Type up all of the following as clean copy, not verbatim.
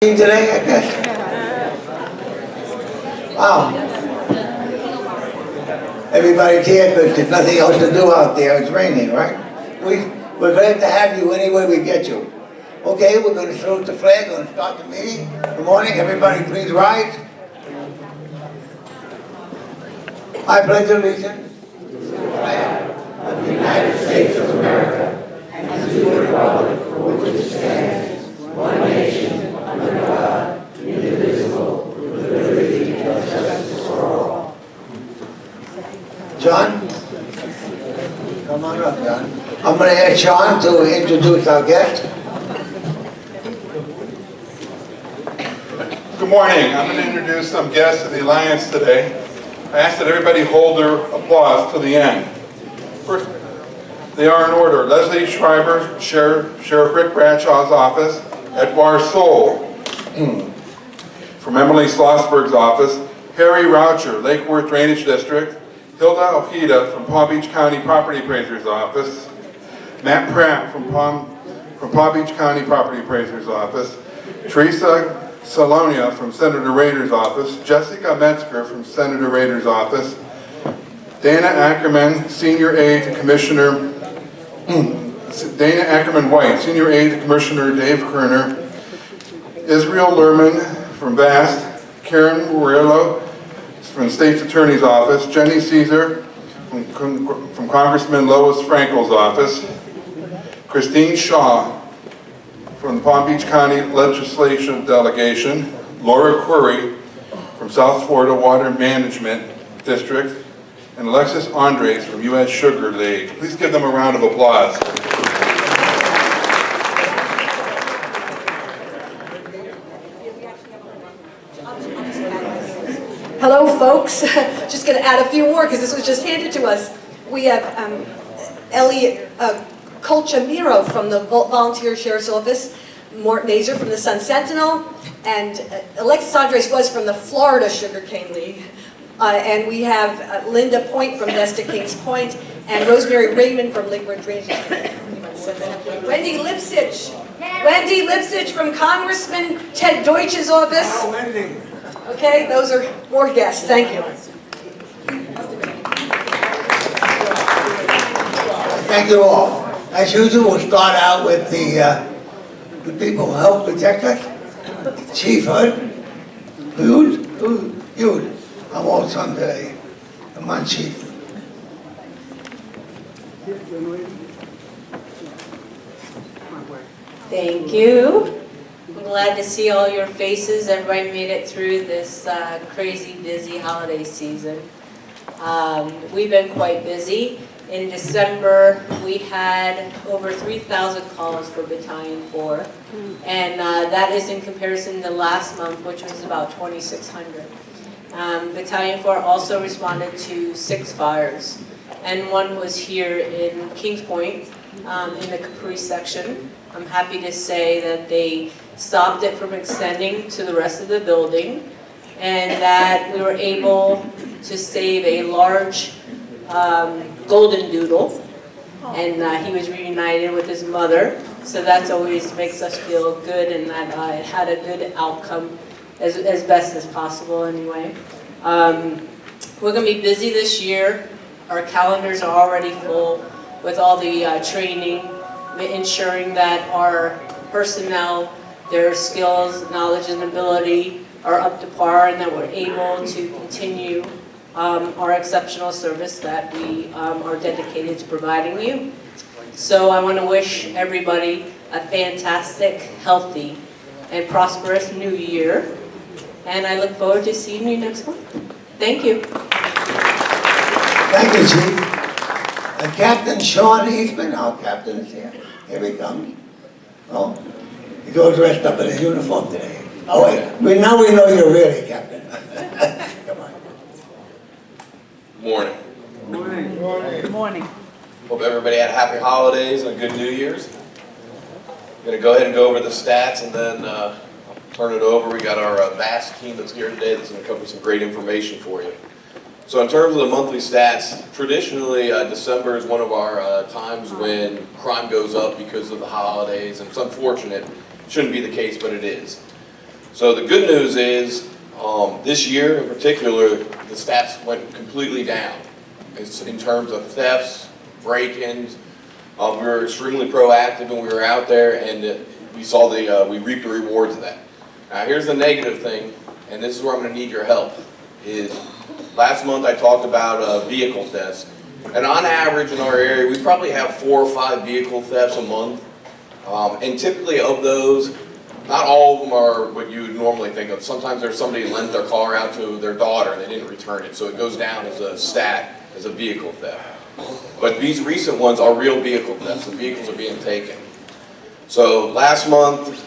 Today, I guess. Wow. Everybody's here because there's nothing else to do out there. It's raining, right? We're glad to have you any way we get you. Okay, we're going to salute the flag. We're going to start the meeting. Good morning. Everybody please rise. I pledge allegiance to the flag of the United States of America and to the republic for which it stands, one nation, under God, indivisible, with liberty and justice for all. John? Come on up, John. I'm going to ask John to introduce our guest. Good morning. I'm going to introduce some guests of the Alliance today. I ask that everybody hold their applause to the end. First, they are in order. Leslie Schreiber, Sheriff Rick Bradshaw's office. Edward Soule from Emily Schlossberg's office. Harry Raucher, Lake Worth Drainage District. Hilda Ojeda from Palm Beach County Property Appraiser's office. Matt Pratt from Palm Beach County Property Appraiser's office. Teresa Salonia from Senator Rader's office. Jessica Metzger from Senator Rader's office. Dana Ackerman, Senior Aide to Commissioner Dana Ackerman-White, Senior Aide to Commissioner Dave Kerner. Israel Lerman from VAST. Karen Murillo from State's Attorney's Office. Jenny Caesar from Congressman Lois Frankel's office. Christine Shaw from the Palm Beach County Legislative Delegation. Laura Curry from South Florida Water Management District. And Alexis Andres from U.S. Sugar League. Please give them a round of applause. Hello, folks. Just going to add a few more because this was just handed to us. We have Elliot Colchamiro from the Volunteer Sheriff's Office, Mort Mazer from the Sun Sentinel, and Alexis Andres was from the Florida Sugarcane League. And we have Linda Point from Vesta Kings Point, and Rosemary Raymond from Liquid Drainage. Wendy Lipsitch from Congressman Ted Deutsch's office. Oh, Wendy. Okay, those are more guests. Thank you. Thank you all. As usual, we'll start out with the people who help protect us. Chief Hood. Hughes. I'm all son today. Come on, Chief. Thank you. I'm glad to see all your faces. Everybody made it through this crazy, busy holiday season. We've been quite busy. In December, we had over 3,000 calls for Battalion 4, and that is in comparison to last month, which was about 2,600. Battalion 4 also responded to 6 fires, and one was here in Kings Point, in the Capri section. I'm happy to say that they stopped it from extending to the rest of the building, and that we were able to save a large golden doodle, and he was reunited with his mother, so that always makes us feel good, and that it had a good outcome as best as possible anyway. We're going to be busy this year. Our calendars are already full with all the training, ensuring that our personnel, their skills, knowledge, and ability are up to par, and that we're able to continue our exceptional service that we are dedicated to providing you. So I want to wish everybody a fantastic, healthy, and prosperous new year. And I look forward to seeing you next month. Thank you. Thank you, Chief. Captain Sean Eastman, our captain is here. Here he comes. Oh, he's all dressed up in his uniform today. Oh wait, now we know you're really captain. Come on. Morning. Good morning. Hope everybody had happy holidays and a good New Year's. I'm going to go ahead and go over the stats and then turn it over. We got our VAST team that's here today that's going to cover some great information for you. So in terms of the monthly stats, traditionally December is one of our times when crime goes up because of the holidays, and it's unfortunate. It shouldn't be the case, but it is. So the good news is, this year in particular, the stats went completely down. It's in terms of thefts, break-ins. We were extremely proactive and we were out there and we saw we reaped the rewards of that. Now here's the negative thing, and this is where I'm going to need your help, is last month I talked about vehicle thefts. And on average in our area, we probably have 4 or 5 vehicle thefts a month. And typically of those, not all of them are what you would normally think of. Sometimes there's somebody who lent their car out to their daughter and they didn't return it. So it goes down as a stat, as a vehicle theft. But these recent ones are real vehicle thefts. The vehicles are being taken. So last month,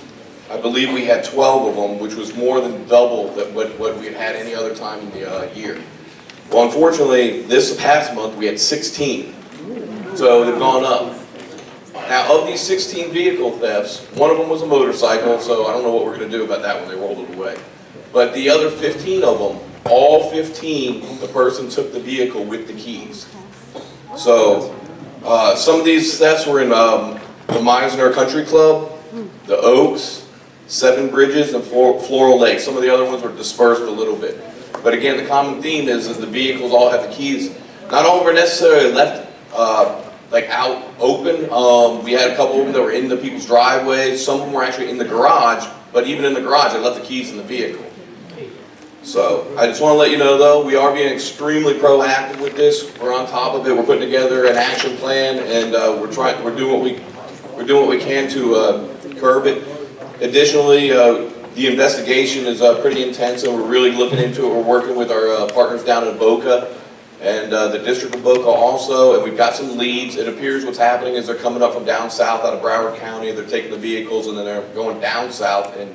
I believe we had 12 of them, which was more than double what we had any other time in the year. Well, unfortunately, this past month we had 16. So they've gone up. Now, of these 16 vehicle thefts, one of them was a motorcycle, so I don't know what we're going to do about that when they rolled it away. But the other 15 of them, all 15, the person took the vehicle with the keys. So, some of these thefts were in the Meisner Country Club, the Oaks, Seven Bridges, and Floral Lake. Some of the other ones were dispersed a little bit. But again, the common theme is that the vehicles all have the keys. Not all of them are necessarily left like out open. We had a couple of them that were in the people's driveways. Some of them were actually in the garage, but even in the garage, they left the keys in the vehicle. So I just want to let you know, though, we are being extremely proactive with this. We're on top of it. We're putting together an action plan, and we're doing what we can to curb it. Additionally, the investigation is pretty intense, and we're really looking into it. We're working with our partners down in Boca and the District of Boca also, and we've got some leads. It appears what's happening is they're coming up from down south out of Broward County. They're taking the vehicles and then they're going down south, and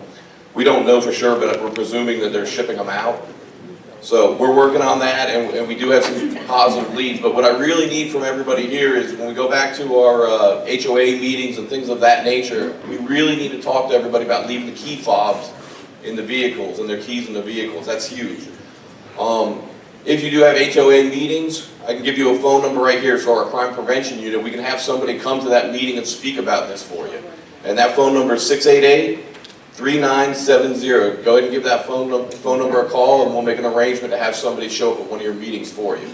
we don't know for sure, but we're presuming that they're shipping them out. So we're working on that, and we do have some positive leads. But what I really need from everybody here is when we go back to our HOA meetings and things of that nature, we really need to talk to everybody about leaving the key fobs in the vehicles and their keys in the vehicles. That's huge. If you do have HOA meetings, I can give you a phone number right here for our crime prevention unit. We can have somebody come to that meeting and speak about this for you. And that phone number is 688-3970. Go ahead and give that phone number a call, and we'll make an arrangement to have somebody show up at one of your meetings for you.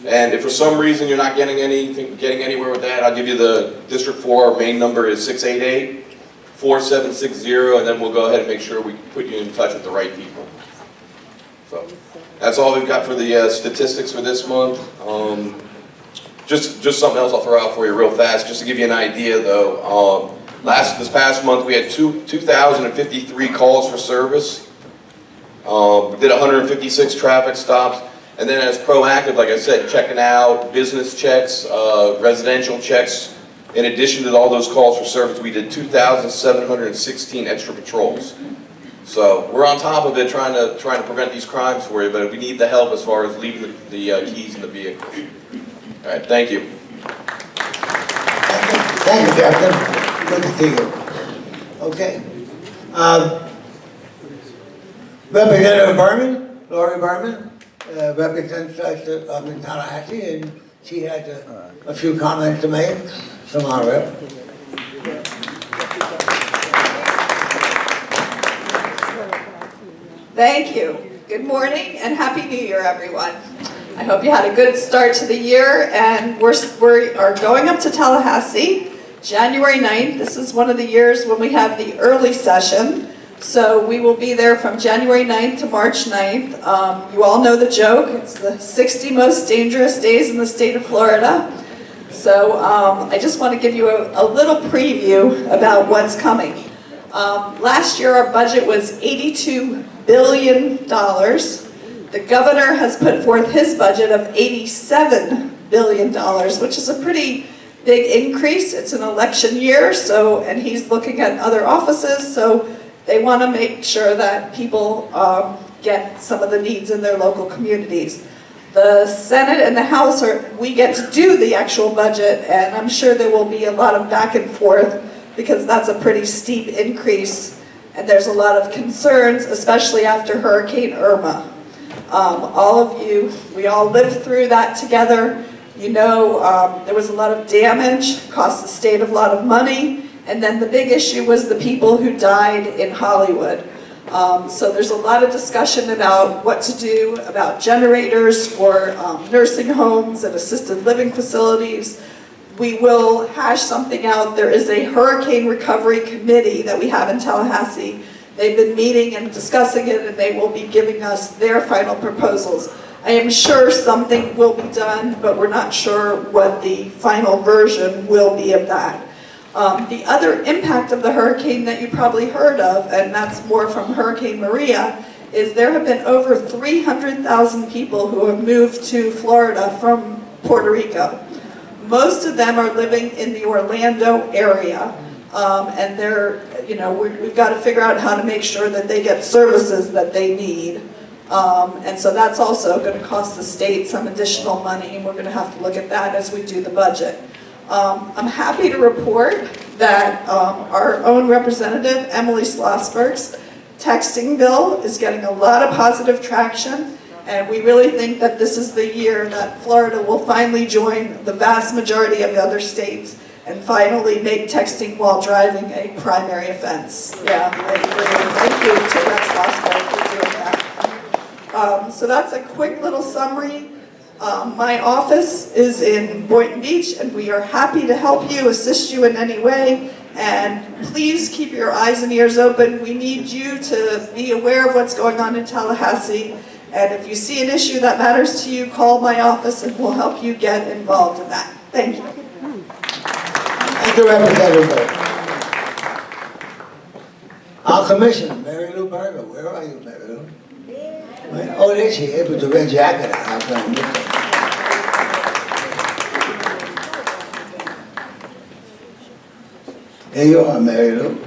And if for some reason you're not getting anywhere with that, I'll give you the District 4. Our main number is 688-4760, and then we'll go ahead and make sure we put you in touch with the right people. So that's all we've got for the statistics for this month. Just something else I'll throw out for you real fast, just to give you an idea though. This past month we had 2,053 calls for service. We did 156 traffic stops. And then as proactive, like I said, checking out business checks, residential checks. In addition to all those calls for service, we did 2,716 extra patrols. So we're on top of it, trying to prevent these crimes for you, but we need the help as far as leaving the keys in the vehicle. All right, thank you. Thank you, Captain. Good to see you. Okay. Representative Berman, Lori Berman, represents us up in Tallahassee, and she has a few comments to make. Come on, Rep. Thank you. Good morning and Happy New Year, everyone. I hope you had a good start to the year, and we are going up to Tallahassee January 9th. This is one of the years when we have the early session. So we will be there from January 9th to March 9th. You all know the joke. It's the 60 most dangerous days in the state of Florida. So I just want to give you a little preview about what's coming. Last year our budget was $82 billion. The governor has put forth his budget of $87 billion, which is a pretty big increase. It's an election year, and he's looking at other offices, so they want to make sure that people get some of the needs in their local communities. The Senate and the House, we get to do the actual budget, and I'm sure there will be a lot of back and forth because that's a pretty steep increase, and there's a lot of concerns, especially after Hurricane Irma. All of you, we all lived through that together. You know, there was a lot of damage, cost the state a lot of money, and then the big issue was the people who died in Hollywood. So there's a lot of discussion about what to do about generators for nursing homes and assisted living facilities. We will hash something out. There is a hurricane recovery committee that we have in Tallahassee. They've been meeting and discussing it, and they will be giving us their final proposals. I am sure something will be done, but we're not sure what the final version will be of that. The other impact of the hurricane that you probably heard of, and that's more from Hurricane Maria, is there have been over 300,000 people who have moved to Florida from Puerto Rico. Most of them are living in the Orlando area, and they're, we've got to figure out how to make sure that they get services that they need. And so that's also going to cost the state some additional money, and we're going to have to look at that as we do the budget. I'm happy to report that our own representative, Emily Schlossberg's texting bill is getting a lot of positive traction, and we really think that this is the year that Florida will finally join the vast majority of the other states and finally make texting while driving a primary offense. Yeah, I agree. Thank you to Rex Schlossberg for doing that. So that's a quick little summary. My office is in Boynton Beach, and we are happy to help you, assist you in any way. And please keep your eyes and ears open. We need you to be aware of what's going on in Tallahassee. And if you see an issue that matters to you, call my office and we'll help you get involved in that. Thank you. Thank you, Representative. Our Commissioner, Mary Lou Berger. Where are you, Mary Lou? Oh, there she is with the red jacket. I'm going to miss her. There you are, Mary Lou.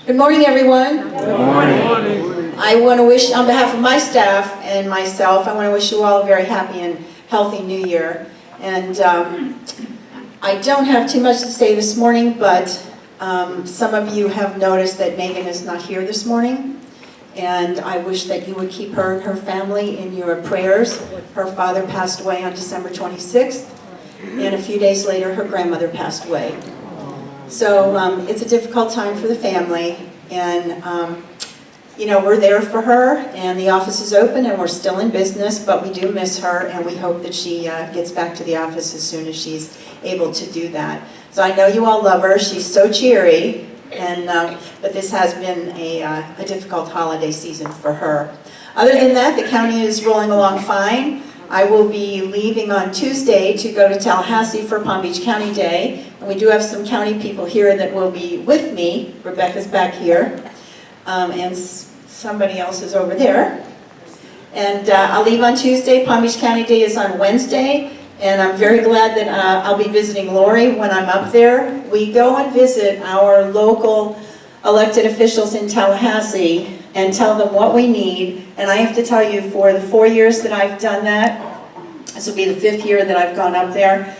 Good morning, everyone. Good morning. I want to wish, on behalf of my staff and myself, I want to wish you all a very happy and healthy New Year. And I don't have too much to say this morning, but some of you have noticed that Megan is not here this morning. And I wish that you would keep her and her family in your prayers. Her father passed away on December 26th, and a few days later, her grandmother passed away. So it's a difficult time for the family, and we're there for her, and the office is open, and we're still in business, but we do miss her, and we hope that she gets back to the office as soon as she's able to do that. So I know you all love her. She's so cheery, and but this has been a difficult holiday season for her. Other than that, the county is rolling along fine. I will be leaving on Tuesday to go to Tallahassee for Palm Beach County Day. And we do have some county people here that will be with me. Rebecca's back here. And somebody else is over there. And I'll leave on Tuesday. Palm Beach County Day is on Wednesday. And I'm very glad that I'll be visiting Lori when I'm up there. We go and visit our local elected officials in Tallahassee and tell them what we need. And I have to tell you, for the 4 years that I've done that, this will be the 5th year that I've gone up there,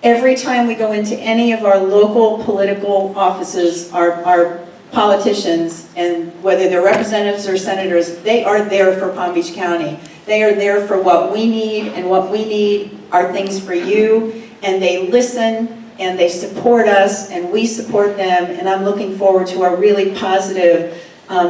every time we go into any of our local political offices, our politicians, and whether they're representatives or senators, they are there for Palm Beach County. They are there for what we need, and what we need are things for you, and they listen, and they support us, and we support them, and I'm looking forward to a really positive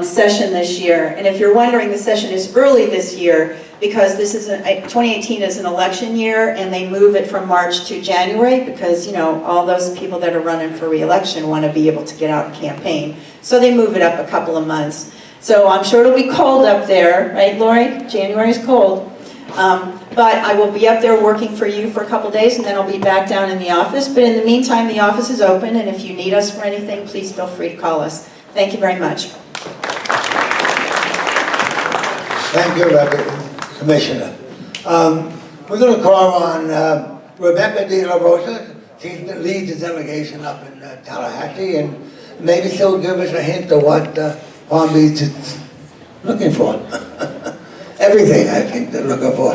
session this year. And if you're wondering, the session is early this year because this is 2018 is an election year, and they move it from March to January because all those people that are running for re-election want to be able to get out and campaign. So they move it up a couple of months. So I'm sure it'll be cold up there, right, Lori? January's cold. But I will be up there working for you for a couple days, and then I'll be back down in the office. But in the meantime, the office is open, and if you need us for anything, please feel free to call us. Thank you very much. Thank you, Commissioner. We're going to call on Rebecca De La Rosa. She leads the delegation up in Tallahassee, and maybe she'll give us a hint of what Palm Beach is looking for. Everything, I think, they're looking for.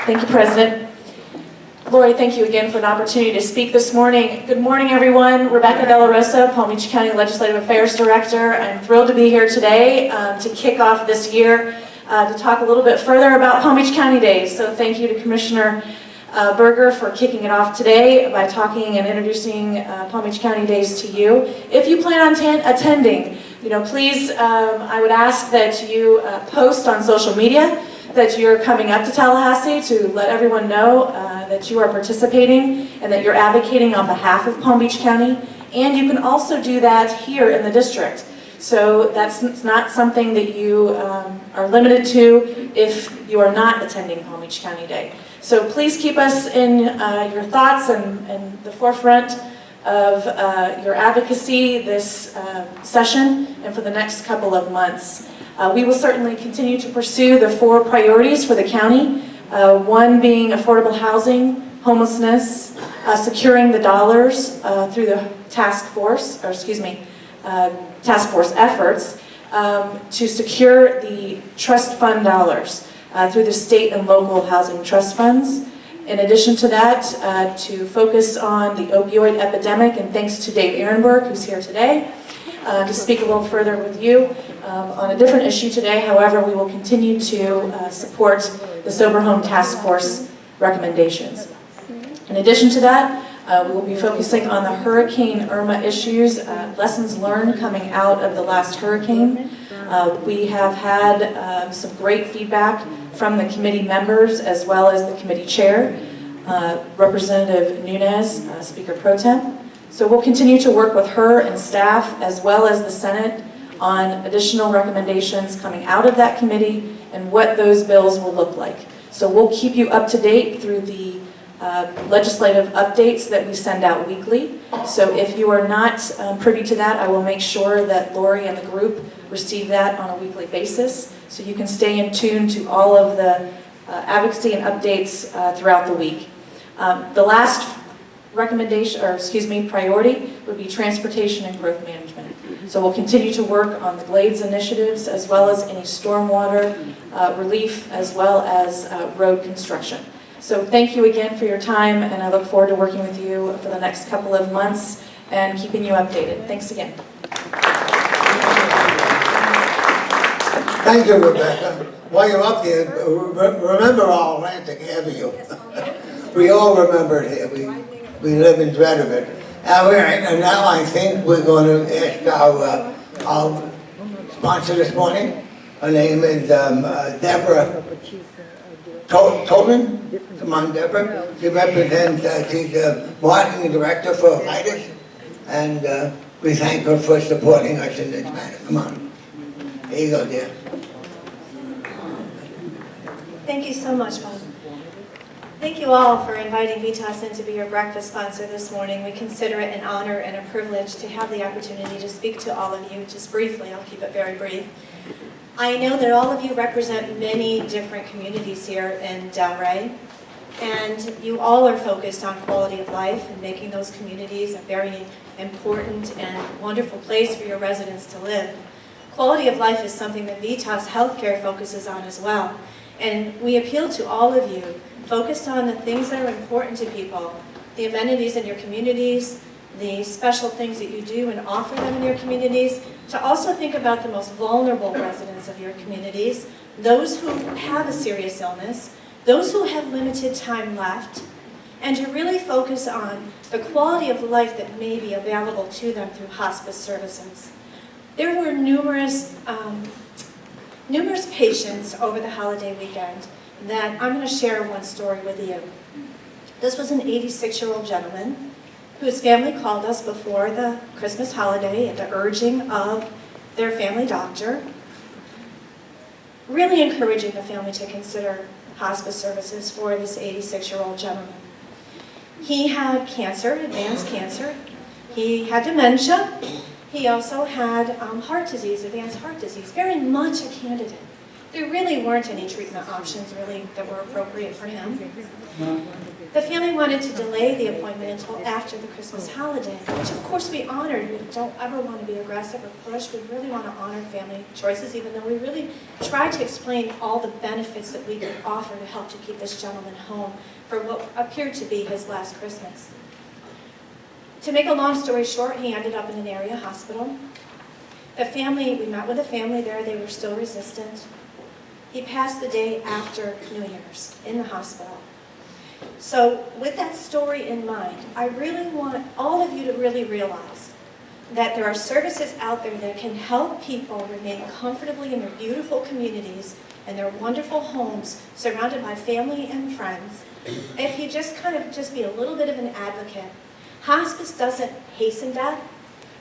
Thank you, President. Lori, thank you again for the opportunity to speak this morning. Good morning, everyone. Rebecca De La Rosa, Palm Beach County Legislative Affairs Director. I'm thrilled to be here today to kick off this year to talk a little bit further about Palm Beach County Days. So thank you to Commissioner Berger for kicking it off today by talking and introducing Palm Beach County Days to you. If you plan on attending, please, I would ask that you post on social media that you're coming up to Tallahassee to let everyone know that you are participating and that you're advocating on behalf of Palm Beach County. And you can also do that here in the district. So that's not something that you are limited to if you are not attending Palm Beach County Day. So please keep us in your thoughts and the forefront of your advocacy this session and for the next couple of months. We will certainly continue to pursue the 4 priorities for the county, one being affordable housing, homelessness, securing the dollars through the task force efforts to secure the trust fund dollars through the state and local housing trust funds. In addition to that, to focus on the opioid epidemic, and thanks to Dave Ehrenberg, who's here today, to speak a little further with you on a different issue today. However, we will continue to support the Sober Home Task Force recommendations. In addition to that, we will be focusing on the Hurricane Irma issues, lessons learned coming out of the last hurricane. We have had some great feedback from the committee members as well as the committee chair, Representative Nunes, Speaker Pro Tem. So we'll continue to work with her and staff as well as the Senate on additional recommendations coming out of that committee and what those bills will look like. So we'll keep you up to date through the legislative updates that we send out weekly. So if you are not privy to that, I will make sure that Lori and the group receive that on a weekly basis so you can stay in tune to all of the advocacy and updates throughout the week. The last priority would be transportation and growth management. So we'll continue to work on the Glades initiatives as well as any stormwater relief as well as road construction. So thank you again for your time, and I look forward to working with you for the next couple of months and keeping you updated. Thanks again. Thank you, Rebecca. While you're up here, remember all Atlantic Avenue. We all remember it here. We live in dread of it. And now I think we're going to ask our sponsor this morning. Her name is Deborah Tolman. Come on, Deborah. She represents, she's the marketing director for Vitus, and we thank her for supporting us in this matter. Come on. Here you go, dear. Thank you so much, Bob. Thank you all for inviting Vitas in to be your breakfast sponsor this morning. We consider it an honor and a privilege to have the opportunity to speak to all of you just briefly. I'll keep it very brief. I know that all of you represent many different communities here in Delray, and you all are focused on quality of life and making those communities a very important and wonderful place for your residents to live. Quality of life is something that Vitas Healthcare focuses on as well. And we appeal to all of you, focused on the things that are important to people, the amenities in your communities, the special things that you do and offer them in your communities, to also think about the most vulnerable residents of your communities, those who have a serious illness, those who have limited time left, and to really focus on the quality of life that may be available to them through hospice services. There were numerous patients over the holiday weekend that I'm going to share one story with you. This was an 86-year-old gentleman whose family called us before the Christmas holiday at the urging of their family doctor, really encouraging the family to consider hospice services for this 86-year-old gentleman. He had cancer, advanced cancer. He had dementia. He also had heart disease, advanced heart disease, very much a candidate. There really weren't any treatment options really that were appropriate for him. The family wanted to delay the appointment until after the Christmas holiday, which of course we honored. We don't ever want to be aggressive or push. We really want to honor family choices, even though we really tried to explain all the benefits that we could offer to help to keep this gentleman home for what appeared to be his last Christmas. To make a long story short, he ended up in an area hospital. We met with the family there. They were still resistant. He passed the day after New Year's in the hospital. So with that story in mind, I really want all of you to really realize that there are services out there that can help people remain comfortably in their beautiful communities and their wonderful homes, surrounded by family and friends. If you just be a little bit of an advocate. Hospice doesn't hasten death,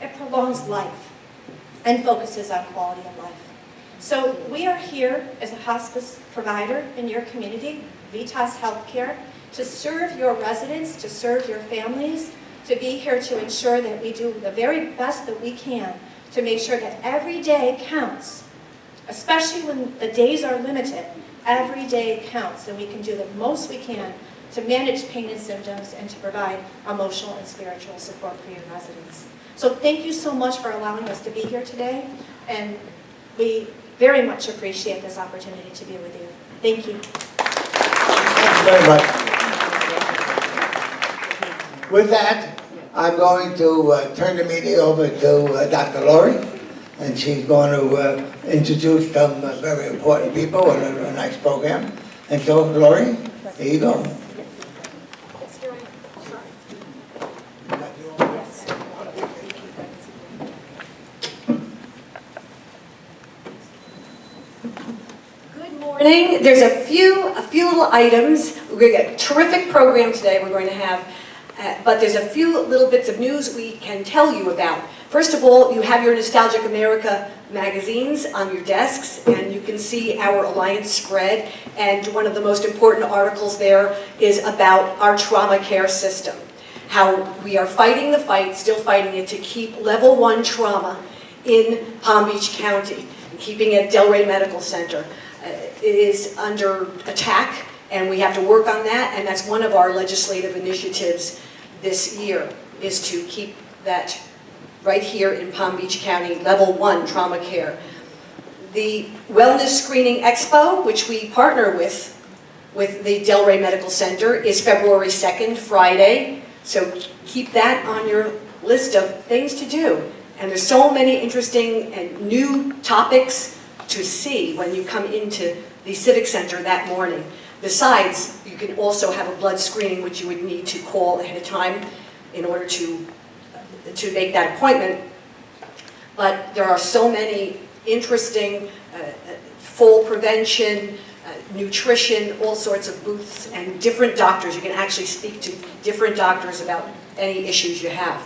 it prolongs life and focuses on quality of life. So we are here as a hospice provider in your community, Vitas Healthcare, to serve your residents, to serve your families, to be here to ensure that we do the very best that we can to make sure that every day counts, especially when the days are limited. Every day counts, and we can do the most we can to manage pain and symptoms and to provide emotional and spiritual support for your residents. So thank you so much for allowing us to be here today, and we very much appreciate this opportunity to be with you. Thank you. Thank you very much. With that, I'm going to turn the meeting over to Dr. Lori, and she's going to introduce some very important people in a nice program. And so, Lori, there you go. Good morning. There's a few little items. We're going to get a terrific program today we're going to have, but there's a few little bits of news we can tell you about. First of all, you have your Nostalgic America magazines on your desks, and you can see our Alliance spread, and one of the most important articles there is about our trauma care system. How we are fighting the fight, still fighting it, to keep level 1 trauma in Palm Beach County, keeping it at Delray Medical Center. It is under attack, and we have to work on that, and that's one of our legislative initiatives this year, is to keep that right here in Palm Beach County, level 1 trauma care. The Wellness Screening Expo, which we partner with the Delray Medical Center, is February 2nd, Friday. So keep that on your list of things to do. And there's so many interesting and new topics to see when you come into the Civic Center that morning. Besides, you can also have a blood screening, which you would need to call ahead of time in order to make that appointment. But there are so many interesting fall prevention, nutrition, all sorts of booths, and different doctors. You can actually speak to different doctors about any issues you have.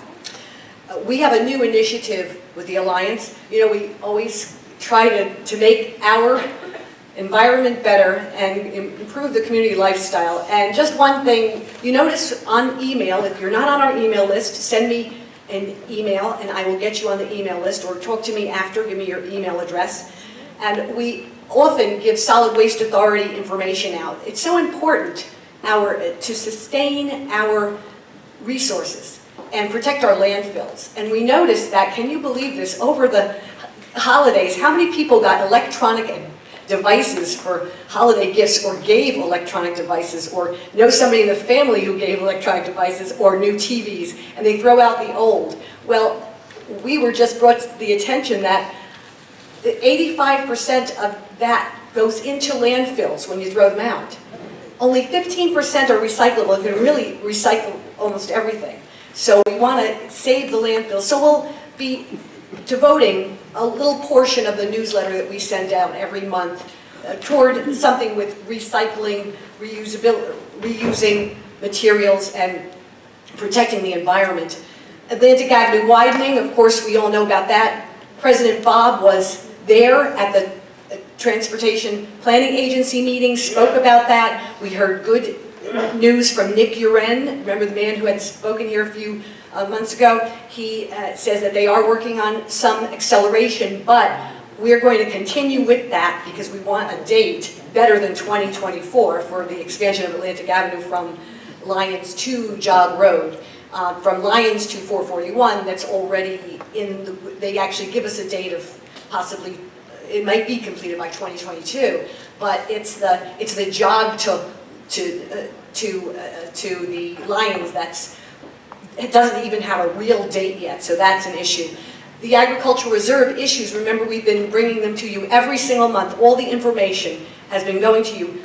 We have a new initiative with the Alliance. You know, we always try to make our environment better and improve the community lifestyle. And just one thing, you notice on email, if you're not on our email list, send me an email and I will get you on the email list, or talk to me after, give me your email address. And we often give Solid Waste Authority information out. It's so important to sustain our resources and protect our landfills. And we noticed that, can you believe this, over the holidays, how many people got electronic devices for holiday gifts, or gave electronic devices, or know somebody in the family who gave electronic devices, or new TVs, and they throw out the old. Well, we were just brought to the attention that 85% of that goes into landfills when you throw them out. Only 15% are recyclable. You can really recycle almost everything. So we want to save the landfills. So we'll be devoting a little portion of the newsletter that we send out every month toward something with recycling, reusing materials, and protecting the environment. Atlantic Avenue widening, of course, we all know about that. President Bob was there at the Transportation Planning Agency meeting, spoke about that. We heard good news from Nick Uren, remember the man who had spoken here a few months ago. He says that they are working on some acceleration, but we're going to continue with that because we want a date better than 2024 for the expansion of Atlantic Avenue from Lyons to Jog Road. From Lyons to 441, that's already they actually give us a date of possibly, it might be completed by 2022, but it's the jog to the Lyons it doesn't even have a real date yet, so that's an issue. The agricultural reserve issues, remember we've been bringing them to you every single month. All the information has been going to you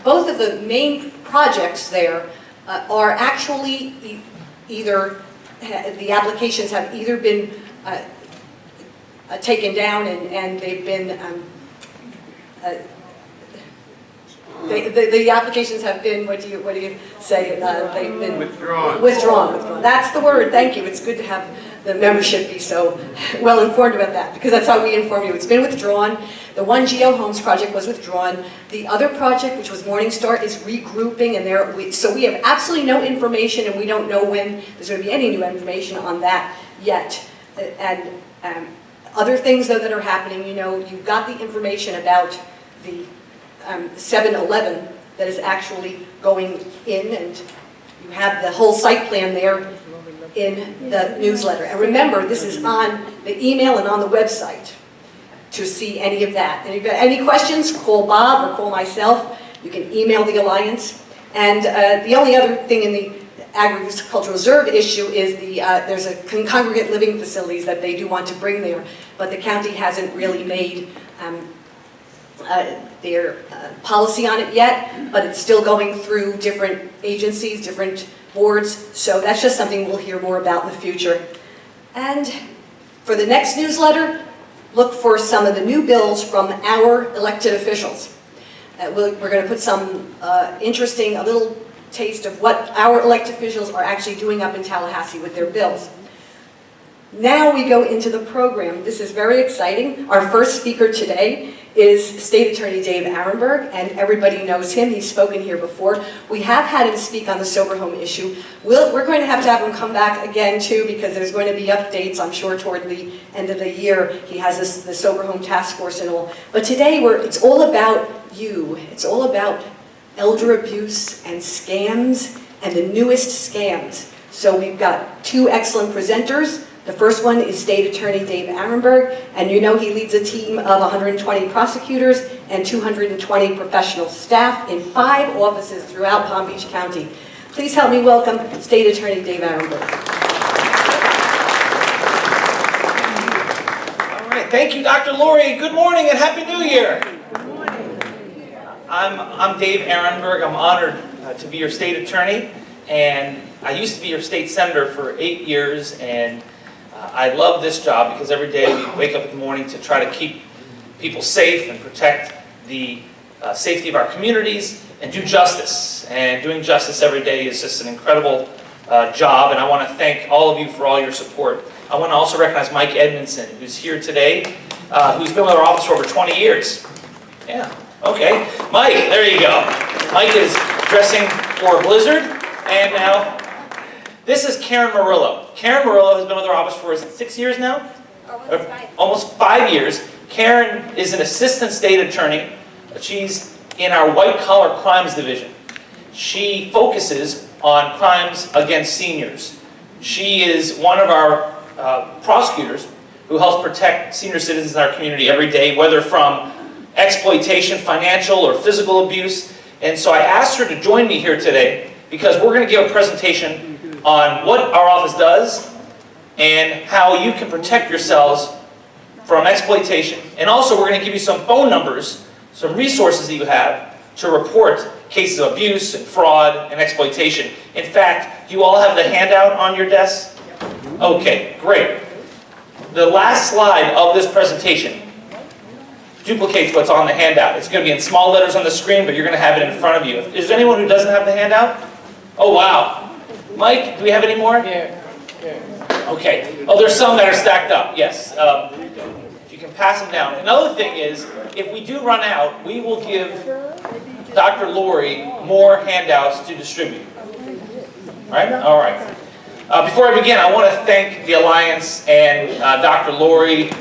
both of the main projects there are actually either, the applications have either been taken down and they've been, the applications have been, what do you say? They've been withdrawn. That's the word, thank you. It's good to have the membership be so well informed about that, because that's how we inform you. It's been withdrawn. The One Geo Homes project was withdrawn. The other project, which was Morningstar, is regrouping, and so we have absolutely no information, and we don't know when there's going to be any new information on that yet. And other things, though, that are happening, you know, you've got the information about the 7-Eleven that is actually going in, and you have the whole site plan there in the newsletter. And remember, this is on the email and on the website to see any of that. And if you've got any questions, call Bob or call myself. You can email the Alliance. And the only other thing in the agricultural reserve issue is there's a congregate living facilities that they do want to bring there, but the county hasn't really made their policy on it yet, but it's still going through different agencies, different boards, so that's just something we'll hear more about in the future. And for the next newsletter, look for some of the new bills from our elected officials. We're going to put some interesting, a little taste of what our elected officials are actually doing up in Tallahassee with their bills. Now we go into the program. This is very exciting. Our first speaker today is State Attorney Dave Arenberg, and everybody knows him. He's spoken here before. We have had him speak on the sober home issue. We're going to have him come back again too, because there's going to be updates, I'm sure, toward the end of the year. He has the sober home task force and all. But today it's all about you. It's all about elder abuse and scams and the newest scams. So we've got two excellent presenters. The first one is State Attorney Dave Arenberg, and you know he leads a team of 120 prosecutors and 220 professional staff in 5 offices throughout Palm Beach County. Please help me welcome State Attorney Dave Arenberg. All right, thank you, Dr. Lori. Good morning and Happy New Year. I'm Dave Arenberg. I'm honored to be your state attorney, and I used to be your state senator for 8 years, and I love this job because every day we wake up in the morning to try to keep people safe and protect the safety of our communities and do justice. And doing justice every day is just an incredible job, and I want to thank all of you for all your support. I want to also recognize Mike Edmondson, who's here today, who's been with our office for over 20 years. Yeah, okay. Mike, there you go. Mike is dressing for a blizzard, and now this is Karen Murillo. Karen Murillo has been with our office for 6 years now? Almost 5 years. Karen is an assistant state attorney. She's in our white-collar crimes division. She focuses on crimes against seniors. She is one of our prosecutors who helps protect senior citizens in our community every day, whether from exploitation, financial, or physical abuse. And so I asked her to join me here today because we're going to give a presentation on what our office does and how you can protect yourselves from exploitation. And also we're going to give you some phone numbers, some resources that you have to report cases of abuse and fraud and exploitation. In fact, do you all have the handout on your desks? Okay, great. The last slide of this presentation duplicates what's on the handout. It's going to be in small letters on the screen, but you're going to have it in front of you. Is there anyone who doesn't have the handout? Oh, wow. Mike, do we have any more? Yeah. Okay. Oh, there's some that are stacked up, yes. If you can pass them down. Another thing is, if we do run out, we will give Dr. Lori more handouts to distribute. All right? All right. Before I begin, I want to thank the Alliance and Dr. Lori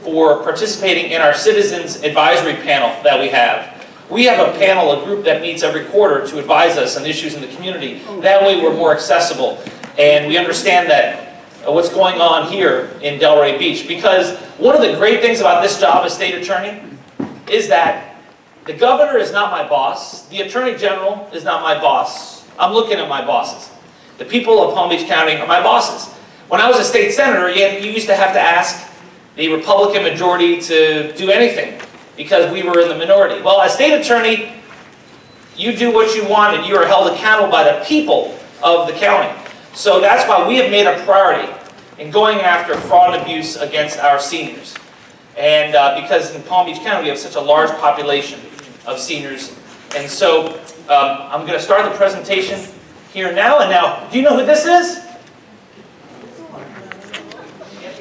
for participating in our Citizens Advisory Panel that we have. We have a panel, a group that meets every quarter to advise us on issues in the community. That way we're more accessible, and we understand that what's going on here in Delray Beach. Because one of the great things about this job as state attorney is that the governor is not my boss, the attorney general is not my boss. I'm looking at my bosses. The people of Palm Beach County are my bosses. When I was a state senator, you used to have to ask the Republican majority to do anything, because we were in the minority. Well, as state attorney, You do what you want, and you are held accountable by the people of the county. So that's why we have made a priority in going after fraud and abuse against our seniors. And because in Palm Beach County we have such a large population of seniors. And so I'm going to start the presentation here now. And now, do you know who this is?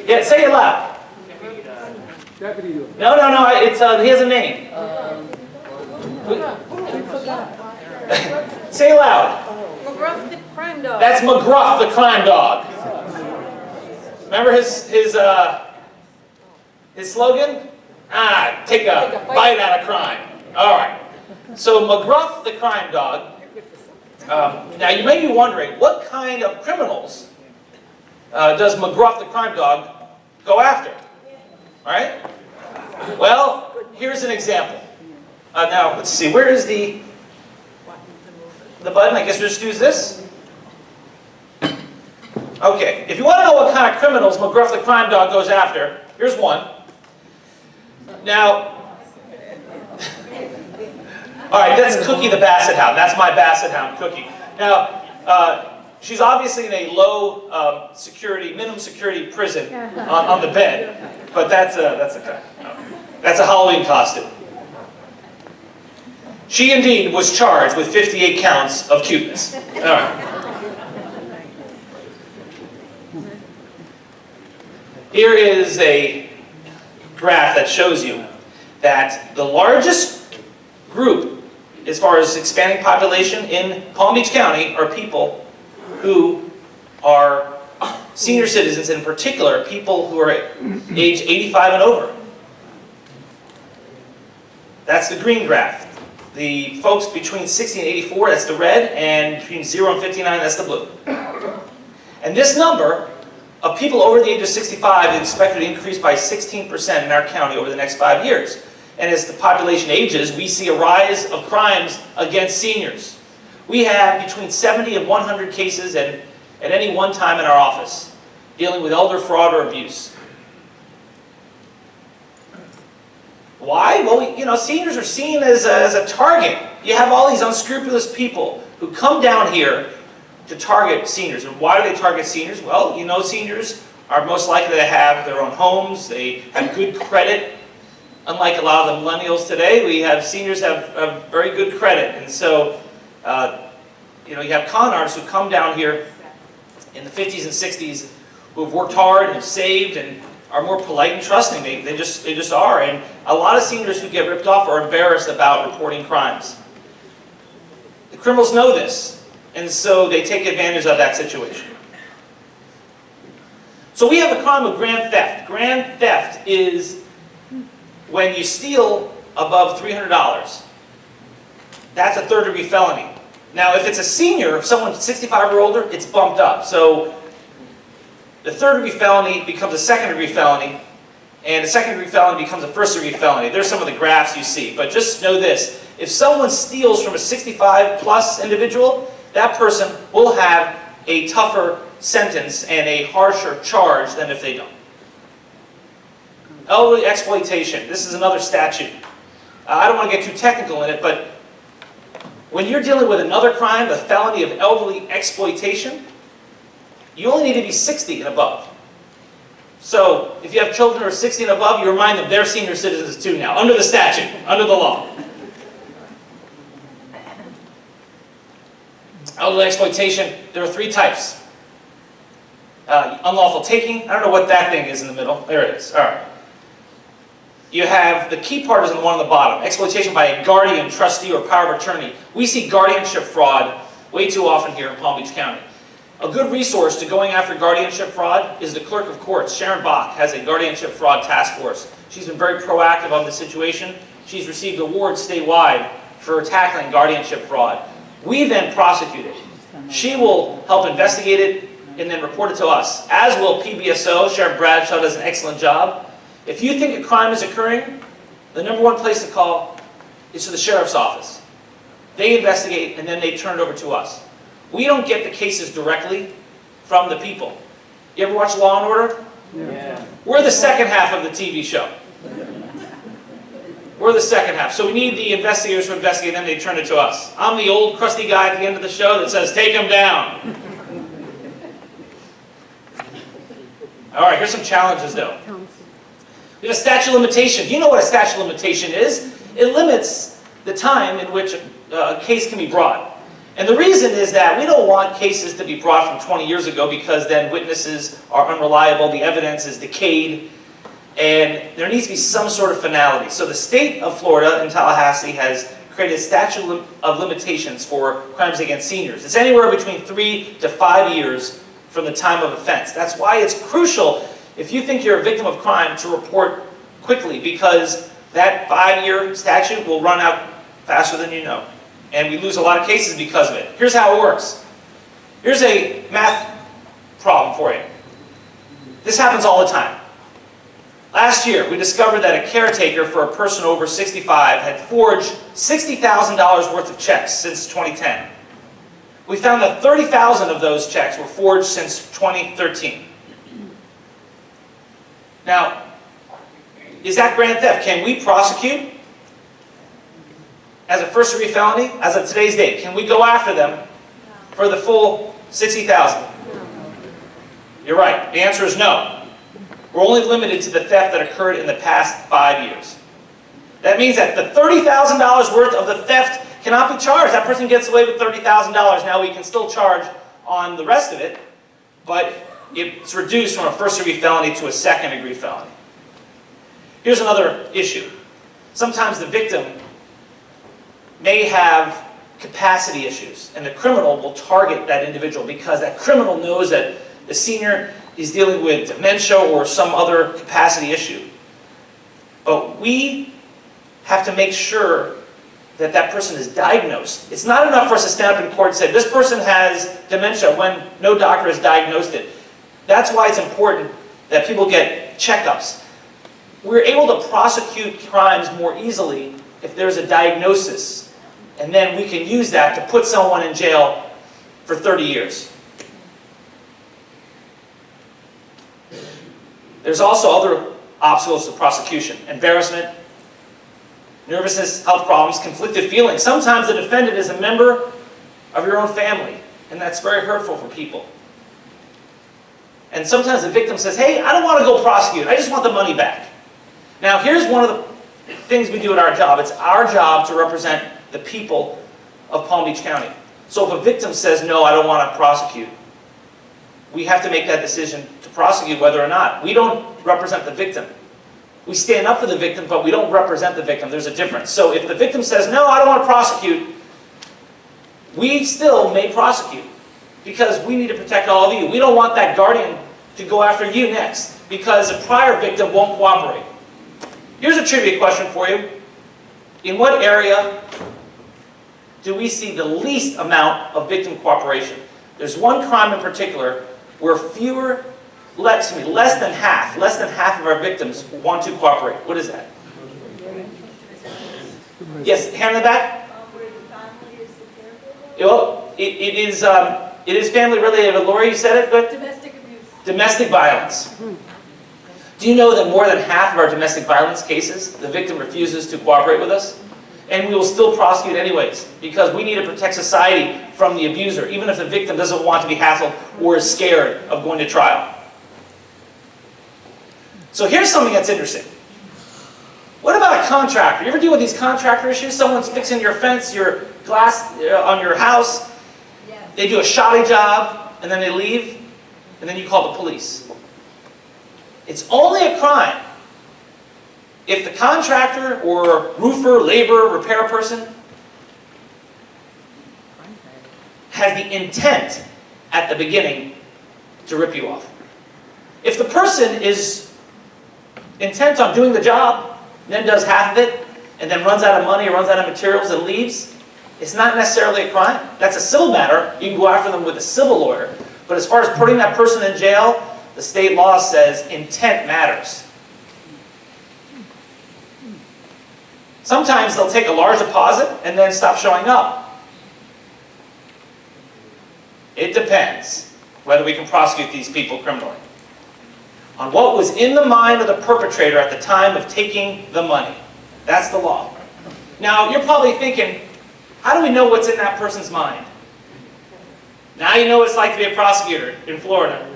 Yeah, say it loud. No, it's, he has a name. Say it loud. McGruff the crime dog. That's McGruff the crime dog. Remember his slogan? Take a bite out of crime. All right. So McGruff the crime dog. Now you may be wondering, what kind of criminals does McGruff the crime dog go after? All right. Well, here's an example. Now let's see. Where is the button? I guess we'll just use this. Okay. If you want to know what kind of criminals McGruff the crime dog goes after, here's one. Now, all right, that's Cookie the Basset Hound. That's my Basset Hound, Cookie. Now, she's obviously in a low security, minimum security prison on the bed, but that's a Halloween costume. She indeed was charged with 58 counts of cuteness. All right. Here is a graph that shows you that the largest group as far as expanding population in Palm Beach County are people who are senior citizens, in particular people who are age 85 and over. That's the green graph. The folks between 60 and 84, that's the red, and between 0 and 59, that's the blue. And this number of people over the age of 65 is expected to increase by 16% in our county over the next 5 years. And as the population ages, we see a rise of crimes against seniors. We have between 70 and 100 cases at any one time in our office dealing with elder fraud or abuse. Why? Well, seniors are seen as a target. You have all these unscrupulous people who come down here to target seniors. And why do they target seniors? Well, seniors are most likely to have their own homes. They have good credit. Unlike a lot of the millennials today, seniors have very good credit. And so, you have con artists who come down here in the 50s and 60s who have worked hard and have saved and are more polite and trusting. They just are. And a lot of seniors who get ripped off are embarrassed about reporting crimes. The criminals know this, and so they take advantage of that situation. So we have the crime of grand theft. Grand theft is when you steal above $300. That's a third-degree felony. Now, if it's a senior, if someone's 65 or older, it's bumped up. So the third-degree felony becomes a second-degree felony, and a second-degree felony becomes a first-degree felony. There's some of the graphs you see, but just know this. If someone steals from a 65-plus individual, that person will have a tougher sentence and a harsher charge than if they don't. Elderly exploitation. This is another statute. I don't want to get too technical in it, but when you're dealing with another crime, the felony of elderly exploitation, you only need to be 60 and above. So, if you have children who are 60 and above, you remind them they're senior citizens too now, under the statute, under the law. Elderly exploitation, there are 3 types. Unlawful taking, I don't know what that thing is in the middle. There it is, all right. You have, the key part is in the one on the bottom, exploitation by a guardian, trustee, or power of attorney. We see guardianship fraud way too often here in Palm Beach County. A good resource to going after guardianship fraud is the clerk of courts. Sharon Bach has a guardianship fraud task force. She's been very proactive on this situation. She's received awards statewide for tackling guardianship fraud. We then prosecute it. She will help investigate it and then report it to us, as will PBSO. Sheriff Bradshaw does an excellent job. If you think a crime is occurring, the #1 place to call is to the sheriff's office. They investigate and then they turn it over to us. We don't get the cases directly from the people. You ever watch Law and Order? Yeah. We're the second half of the TV show. We're the second half. So we need the investigators to investigate, and then they turn it to us. I'm the old crusty guy at the end of the show that says, take him down. All right, here's some challenges though. We have a statute of limitation. You know what a statute of limitation is. It limits the time in which a case can be brought. And the reason is that we don't want cases to be brought from 20 years ago because then witnesses are unreliable, the evidence is decayed, and there needs to be some sort of finality. So the state of Florida in Tallahassee has created a statute of limitations for crimes against seniors. It's anywhere between 3 to 5 years from the time of offense. That's why it's crucial, if you think you're a victim of crime, to report quickly, because that 5-year statute will run out faster than you know. And we lose a lot of cases because of it. Here's how it works. Here's a math problem for you. This happens all the time. Last year, we discovered that a caretaker for a person over 65 had forged $60,000 worth of checks since 2010. We found that 30,000 of those checks were forged since 2013. Now, is that grand theft? Can we prosecute as a first-degree felony as of today's date? Can we go after them for the full 60,000? You're right. The answer is no. We're only limited to the theft that occurred in the past 5 years. That means that the $30,000 worth of the theft cannot be charged. That person gets away with $30,000. Now we can still charge on the rest of it, but it's reduced from a first-degree felony to a second-degree felony. Here's another issue. Sometimes the victim may have capacity issues, and the criminal will target that individual because that criminal knows that the senior is dealing with dementia or some other capacity issue. But we have to make sure that that person is diagnosed. It's not enough for us to stand up in court and say, this person has dementia when no doctor has diagnosed it. That's why it's important that people get checkups. We're able to prosecute crimes more easily if there's a diagnosis, and then we can use that to put someone in jail for 30 years. There's also other obstacles to prosecution: embarrassment, nervousness, health problems, conflicted feelings. Sometimes the defendant is a member of your own family, and that's very hurtful for people. And sometimes the victim says, hey, I don't want to go prosecute, I just want the money back. Now here's one of the things we do at our job. It's our job to represent the people of Palm Beach County. So if a victim says, no, I don't want to prosecute, we have to make that decision to prosecute whether or not. We don't represent the victim. We stand up for the victim, but we don't represent the victim. There's a difference. So if the victim says, no, I don't want to prosecute, we still may prosecute because we need to protect all of you. We don't want that guardian to go after you next because a prior victim won't cooperate. Here's a trivia question for you. In what area do we see the least amount of victim cooperation? There's one crime in particular where less than half of our victims want to cooperate. What is that? Yes, hand in the back. Well, it is family related, but Lori, you said it, but Domestic abuse. domestic violence. Do you know that more than half of our domestic violence cases, the victim refuses to cooperate with us? And we will still prosecute anyways, because we need to protect society from the abuser, even if the victim doesn't want to be hassled or is scared of going to trial. So here's something that's interesting. What about a contractor? You ever deal with these contractor issues? Someone's fixing your fence, your glass on your house. Yes. They do a shoddy job, and then they leave, and then you call the police. It's only a crime if the contractor or roofer, laborer, repair person has the intent at the beginning to rip you off. If the person is intent on doing the job, then does half of it, and then runs out of money or runs out of materials and leaves, it's not necessarily a crime. That's a civil matter. You can go after them with a civil lawyer. But as far as putting that person in jail, the state law says intent matters. Sometimes they'll take a large deposit and then stop showing up. It depends whether we can prosecute these people criminally on what was in the mind of the perpetrator at the time of taking the money. That's the law. Now, you're probably thinking, how do we know what's in that person's mind? Now you know what it's like to be a prosecutor in Florida.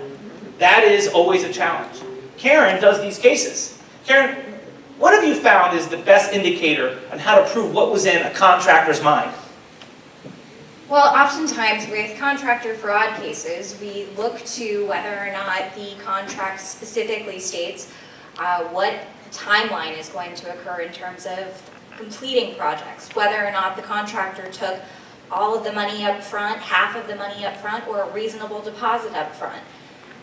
That is always a challenge. Karen does these cases. Karen, what have you found is the best indicator on how to prove what was in a contractor's mind? Well, oftentimes with contractor fraud cases, we look to whether or not the contract specifically states what timeline is going to occur in terms of completing projects, whether or not the contractor took all of the money up front, half of the money up front, or a reasonable deposit up front.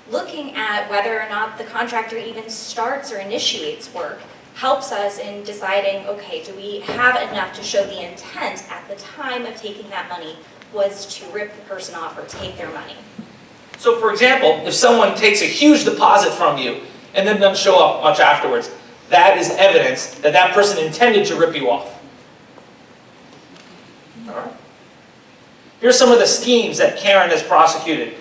Looking at whether or not the contractor even starts or initiates work helps us in deciding, okay, do we have enough to show the intent at the time of taking that money was to rip the person off or take their money. So for example, if someone takes a huge deposit from you and then doesn't show up much afterwards, that is evidence that that person intended to rip you off. All right. Here's some of the schemes that Karen has prosecuted.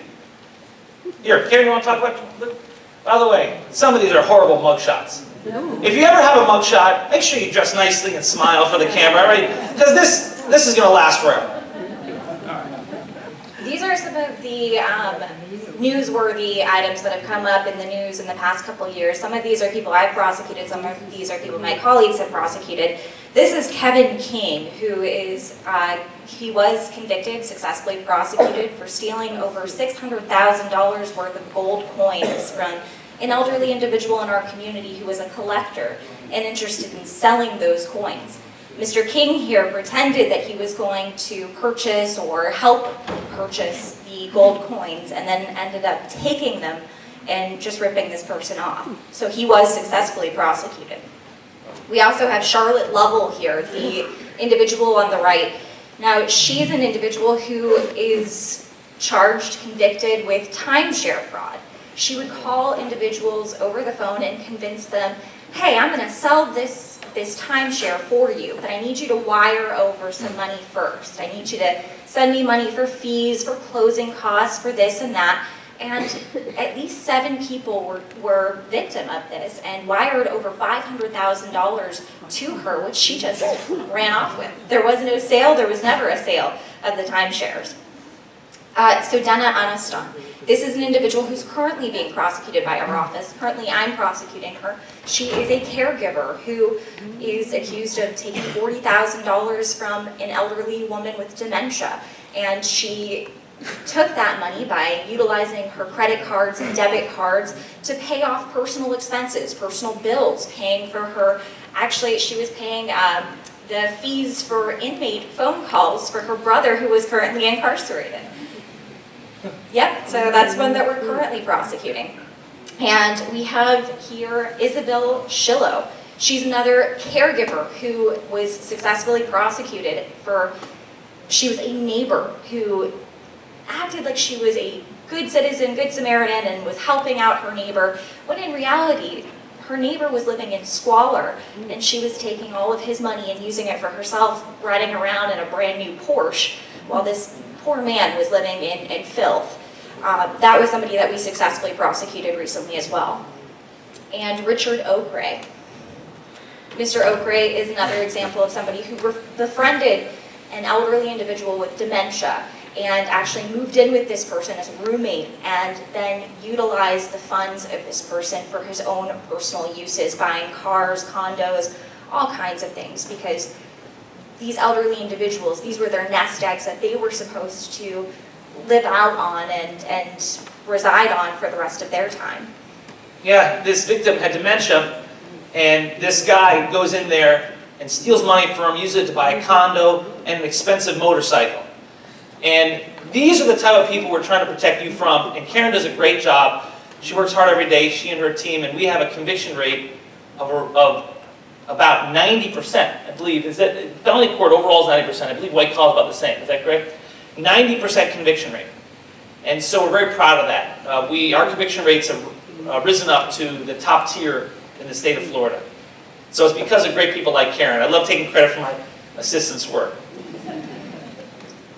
Here, Karen, you want to talk about? By the way, some of these are horrible mugshots. If you ever have a mugshot, make sure you dress nicely and smile for the camera, right? Because this is going to last forever. These are some of the newsworthy items that have come up in the news in the past couple of years. Some of these are people I've prosecuted, some of these are people my colleagues have prosecuted. This is Kevin King, who is, he was convicted, successfully prosecuted for stealing over $600,000 worth of gold coins from an elderly individual in our community who was a collector and interested in selling those coins. Mr. King here pretended that he was going to purchase or help purchase the gold coins and then ended up taking them and just ripping this person off. So he was successfully prosecuted. We also have Charlotte Lovell here, the individual on the right. Now, she's an individual who is charged, convicted with timeshare fraud. She would call individuals over the phone and convince them, hey, I'm going to sell this timeshare for you, but I need you to wire over some money first. I need you to send me money for fees, for closing costs, for this and that. And at least 7 people were victim of this and wired over $500,000 to her, which she just ran off with. There was no sale. There was never a sale of the timeshares. So Dana Anastan. This is an individual who's currently being prosecuted by our office. Currently, I'm prosecuting her. She is a caregiver who is accused of taking $40,000 from an elderly woman with dementia. And she took that money by utilizing her credit cards and debit cards to pay off personal expenses, personal bills, paying for her. Actually, she was paying the fees for inmate phone calls for her brother who was currently incarcerated. Yep, so that's one that we're currently prosecuting. And we have here Isabel Shillow. She's another caregiver who was successfully prosecuted for, she was a neighbor who acted like she was a good citizen, good Samaritan, and was helping out her neighbor, when in reality, her neighbor was living in squalor, and she was taking all of his money and using it for herself, riding around in a brand new Porsche, while this poor man was living in filth. That was somebody that we successfully prosecuted recently as well. And Richard Okray. Mr. Okray is another example of somebody who befriended an elderly individual with dementia and actually moved in with this person as a roommate and then utilized the funds of this person for his own personal uses, buying cars, condos, all kinds of things, because these elderly individuals, these were their nest eggs that they were supposed to live out on and reside on for the rest of their time. Yeah, this victim had dementia, and this guy goes in there and steals money from him, uses it to buy a condo and an expensive motorcycle. And these are the type of people we're trying to protect you from, and Karen does a great job. She works hard every day, she and her team, and we have a conviction rate of about 90%, I believe. Is that felony court overall is 90%. I believe white collar is about the same. Is that correct? 90% conviction rate. And so we're very proud of that. Our conviction rates have risen up to the top tier in the state of Florida. So it's because of great people like Karen. I love taking credit for my assistant's work.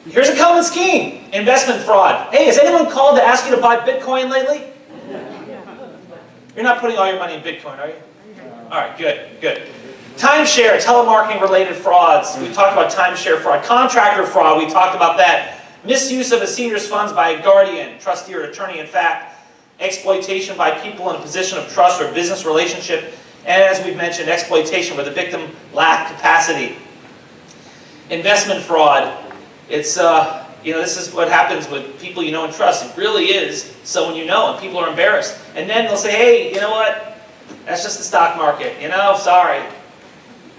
Here's a common scheme, investment fraud. Hey, has anyone called to ask you to buy Bitcoin lately? You're not putting all your money in Bitcoin, are you? All right, good, good. Timeshare, telemarketing related frauds. We talked about timeshare fraud. Contractor fraud, we talked about that. Misuse of a senior's funds by a guardian, trustee, or attorney in fact. Exploitation by people in a position of trust or business relationship. And as we've mentioned, exploitation where the victim lacked capacity. Investment fraud. It's, this is what happens with people you know and trust. It really is someone you know, and people are embarrassed. And then they'll say, hey, you know what? That's just the stock market. Sorry.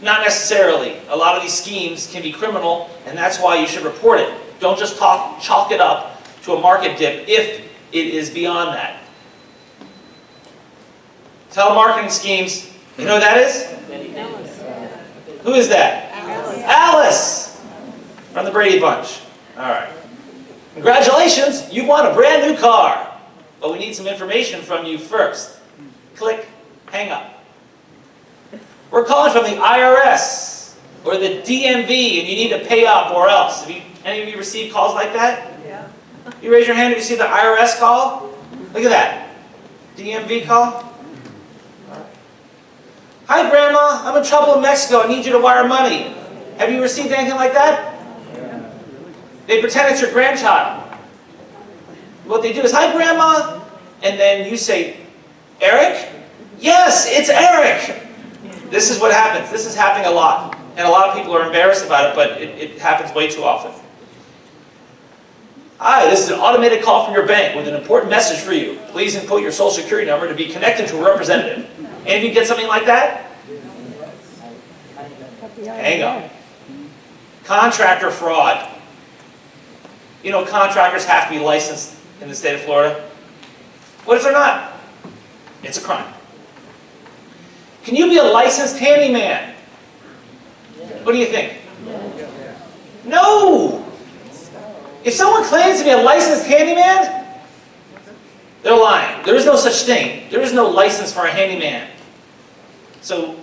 Not necessarily. A lot of these schemes can be criminal, and that's why you should report it. Don't just chalk it up to a market dip if it is beyond that. Telemarketing schemes. You know who that is? Who is that? Alice! From the Brady Bunch. All right. Congratulations, you won a brand new car. But we need some information from you first. Click, hang up. We're calling from the IRS or the DMV, and you need to pay up or else. Have any of you received calls like that? Yeah. You raise your hand if you see the IRS call. Look at that. DMV call. Hi, Grandma. I'm in trouble in Mexico. I need you to wire money. Have you received anything like that? Yeah. They pretend it's your grandchild. What they do is, hi, Grandma. And then you say, Eric? Yes, it's Eric. This is what happens. This is happening a lot. And a lot of people are embarrassed about it, but it happens way too often. Hi, this is an automated call from your bank with an important message for you. Please input your social security number to be connected to a representative. And if you get something like that, hang up. Contractor fraud. Contractors have to be licensed in the state of Florida. What if they're not? It's a crime. Can you be a licensed handyman? What do you think? No! If someone claims to be a licensed handyman, they're lying. There is no such thing. There is no license for a handyman. So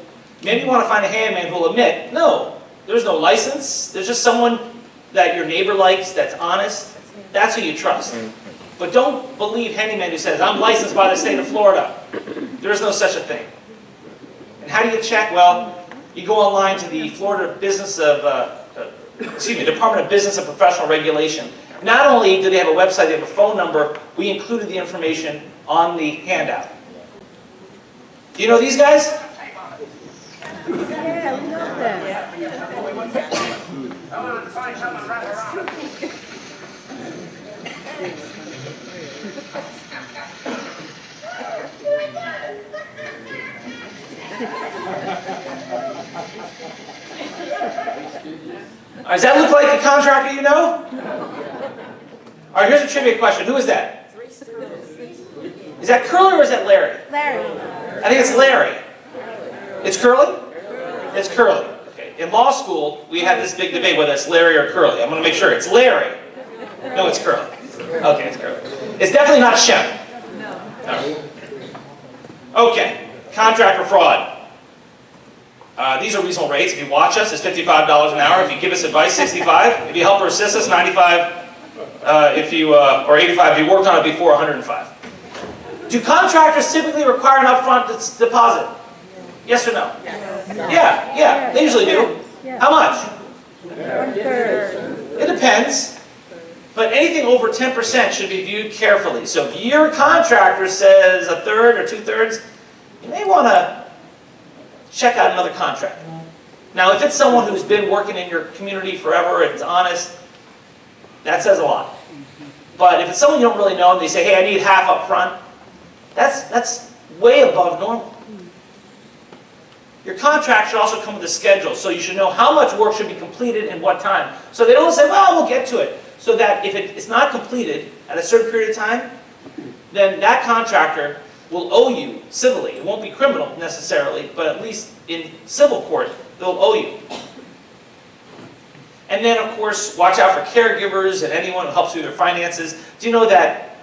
maybe you want to find a handyman who will admit, no, there's no license. There's just someone that your neighbor likes, that's honest. That's who you trust. But don't believe handyman who says, I'm licensed by the state of Florida. There is no such a thing. And how do you check? Well, you go online to the Florida Department of Business and Professional Regulation. Not only do they have a website, they have a phone number. We included the information on the handout. Do you know these guys? Yeah, we know that. Does that look like a contractor you know? All right, here's a trivia question. Who is that? Is that Curly or is that Larry? Larry. I think it's Larry. It's Curly? It's Curly. Okay. In law school, we had this big debate whether it's Larry or Curly. I'm going to make sure it's Larry. No, it's Curly. Okay, it's Curly. It's definitely not Shep. No. Okay. Contractor fraud. These are reasonable rates. If you watch us, it's $55 an hour. If you give us advice, $65. If you help or assist us, $95. Or $85 if you worked on it before, $105. Do contractors typically require an upfront deposit? Yes or no? Yeah, they usually do. How much? 1/3. It depends. But anything over 10% should be viewed carefully. So if your contractor says 1/3 or 2/3, you may want to check out another contractor. Now, if it's someone who's been working in your community forever and is honest, that says a lot. But if it's someone you don't really know and they say, hey, I need half up front, that's way above normal. Your contract should also come with a schedule, so you should know how much work should be completed in what time. So they don't say, well, we'll get to it. So that if it's not completed at a certain period of time, then that contractor will owe you civilly. It won't be criminal necessarily, but at least in civil court, they'll owe you. And then, of course, watch out for caregivers and anyone who helps you with their finances. Do you know that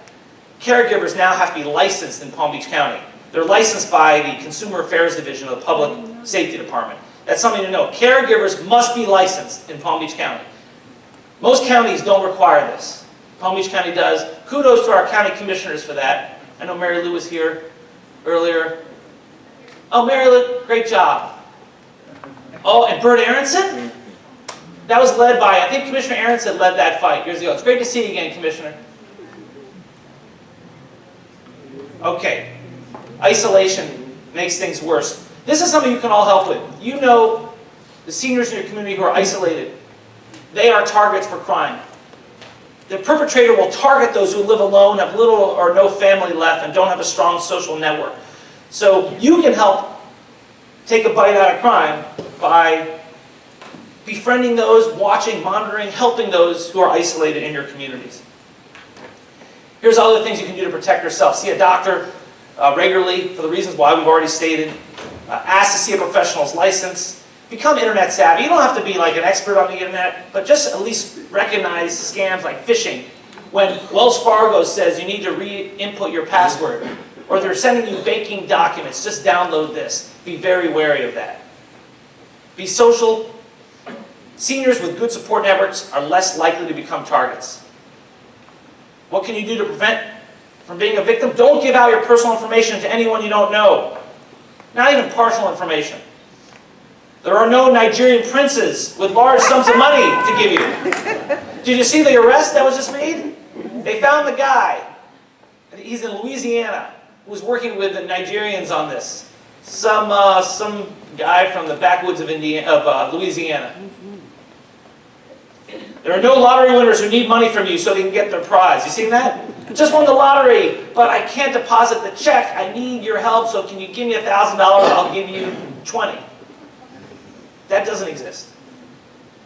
caregivers now have to be licensed in Palm Beach County? They're licensed by the Consumer Affairs Division of the Public Safety Department. That's something to know. Caregivers must be licensed in Palm Beach County. Most counties don't require this. Palm Beach County does. Kudos to our county commissioners for that. I know Mary Lou was here earlier. Oh, Mary Lou, great job. Oh, and Bert Aronson? That was led by, I think Commissioner Aronson led that fight years ago. It's great to see you again, Commissioner. Okay, isolation makes things worse. This is something you can all help with. You know the seniors in your community who are isolated. They are targets for crime. The perpetrator will target those who live alone, have little or no family left, and don't have a strong social network. So you can help take a bite out of crime by befriending those, watching, monitoring, helping those who are isolated in your communities. Here's other things you can do to protect yourself. See a doctor regularly for the reasons why we've already stated. Ask to see a professional's license. Become internet savvy. You don't have to be like an expert on the internet, but just at least recognize scams like phishing. When Wells Fargo says you need to re-input your password, or they're sending you banking documents, just download this. Be very wary of that. Be social. Seniors with good support networks are less likely to become targets. What can you do to prevent from being a victim? Don't give out your personal information to anyone you don't know. Not even partial information. There are no Nigerian princes with large sums of money to give you. Did you see the arrest that was just made? They found the guy. He's in Louisiana who was working with the Nigerians on this. Some guy from the backwoods of Louisiana. There are no lottery winners who need money from you so they can get their prize. You seen that? Just won the lottery, but I can't deposit the check. I need your help, so can you give me $1,000? I'll give you 20. That doesn't exist.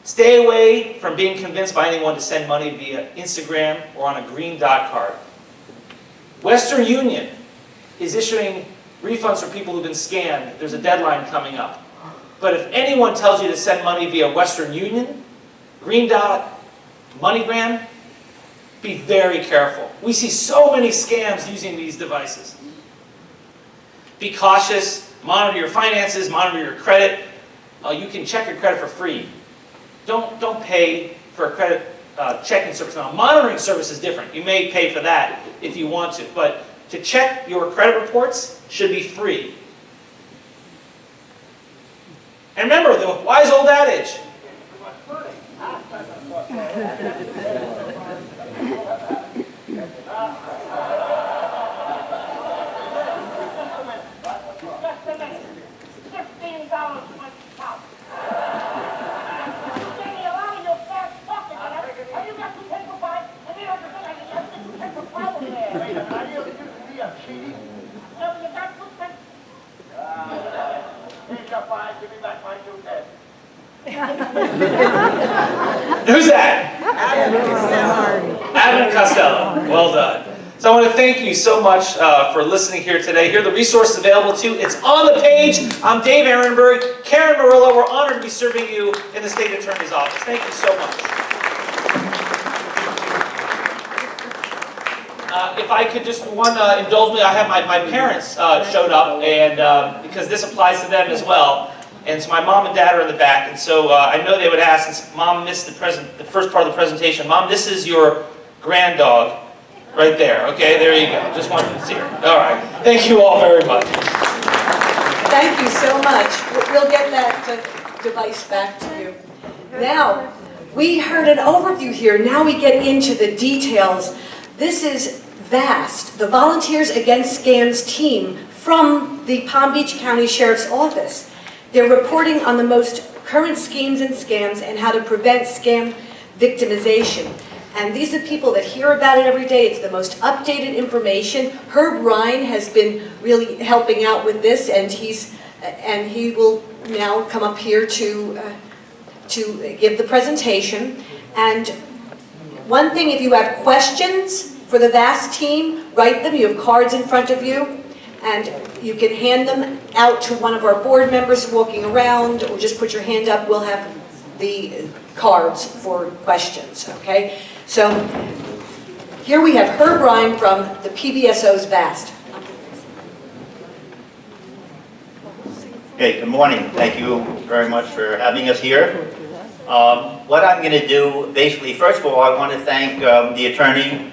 Stay away from being convinced by anyone to send money via Instagram or on a green dot card. Western Union is issuing refunds for people who've been scammed. There's a deadline coming up. But if anyone tells you to send money via Western Union, Green Dot, MoneyGram, be very careful. We see so many scams using these devices. Be cautious, monitor your finances, monitor your credit. You can check your credit for free. Don't pay for a credit checking service. Now, monitoring service is different. You may pay for that if you want to, but to check your credit reports should be free. And remember the wise old adage, who's that? Abbott Costello. Well done. So I want to thank you so much for listening here today. Here are the resources available to you. It's on the page. I'm Dave Ehrenberg. Karen Murillo, we're honored to be serving you in the State Attorney's Office. Thank you so much. If I could just indulge me, I have my parents showed up, and because this applies to them as well. And so my mom and dad are in the back, and so I know they would ask, since Mom missed the first part of the presentation, Mom, this is your grand dog right there. Okay, there you go. Just wanted to see her. All right. Thank you all very much. Thank you so much. We'll get that device back to you. Now, we heard an overview here. Now we get into the details. This is VAST, the Volunteers Against Scams team from the Palm Beach County Sheriff's Office. They're reporting on the most current schemes and scams and how to prevent scam victimization. And these are people that hear about it every day. It's the most updated information. Herb Ryan has been really helping out with this, and he will now come up here to give the presentation. And one thing, if you have questions for the VAST team, write them. You have cards in front of you. And you can hand them out to one of our board members walking around, or just put your hand up. We'll have the cards for questions, okay? So here we have Herb Ryan from the PBSO's VAST. Okay, good morning. Thank you very much for having us here. What I'm going to do, basically, first of all, I want to thank the attorney,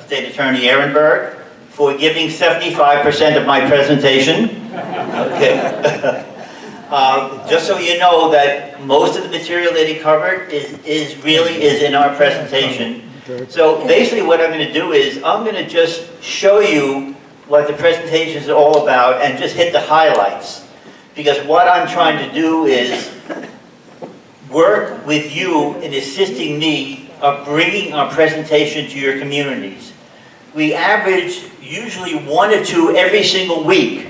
State Attorney Ehrenberg, for giving 75% of my presentation. Okay. Just so you know that most of the material that he covered is in our presentation. So basically what I'm going to do is I'm going to just show you what the presentation is all about and just hit the highlights. Because what I'm trying to do is work with you in assisting me of bringing our presentation to your communities. We average usually 1 or 2 every single week.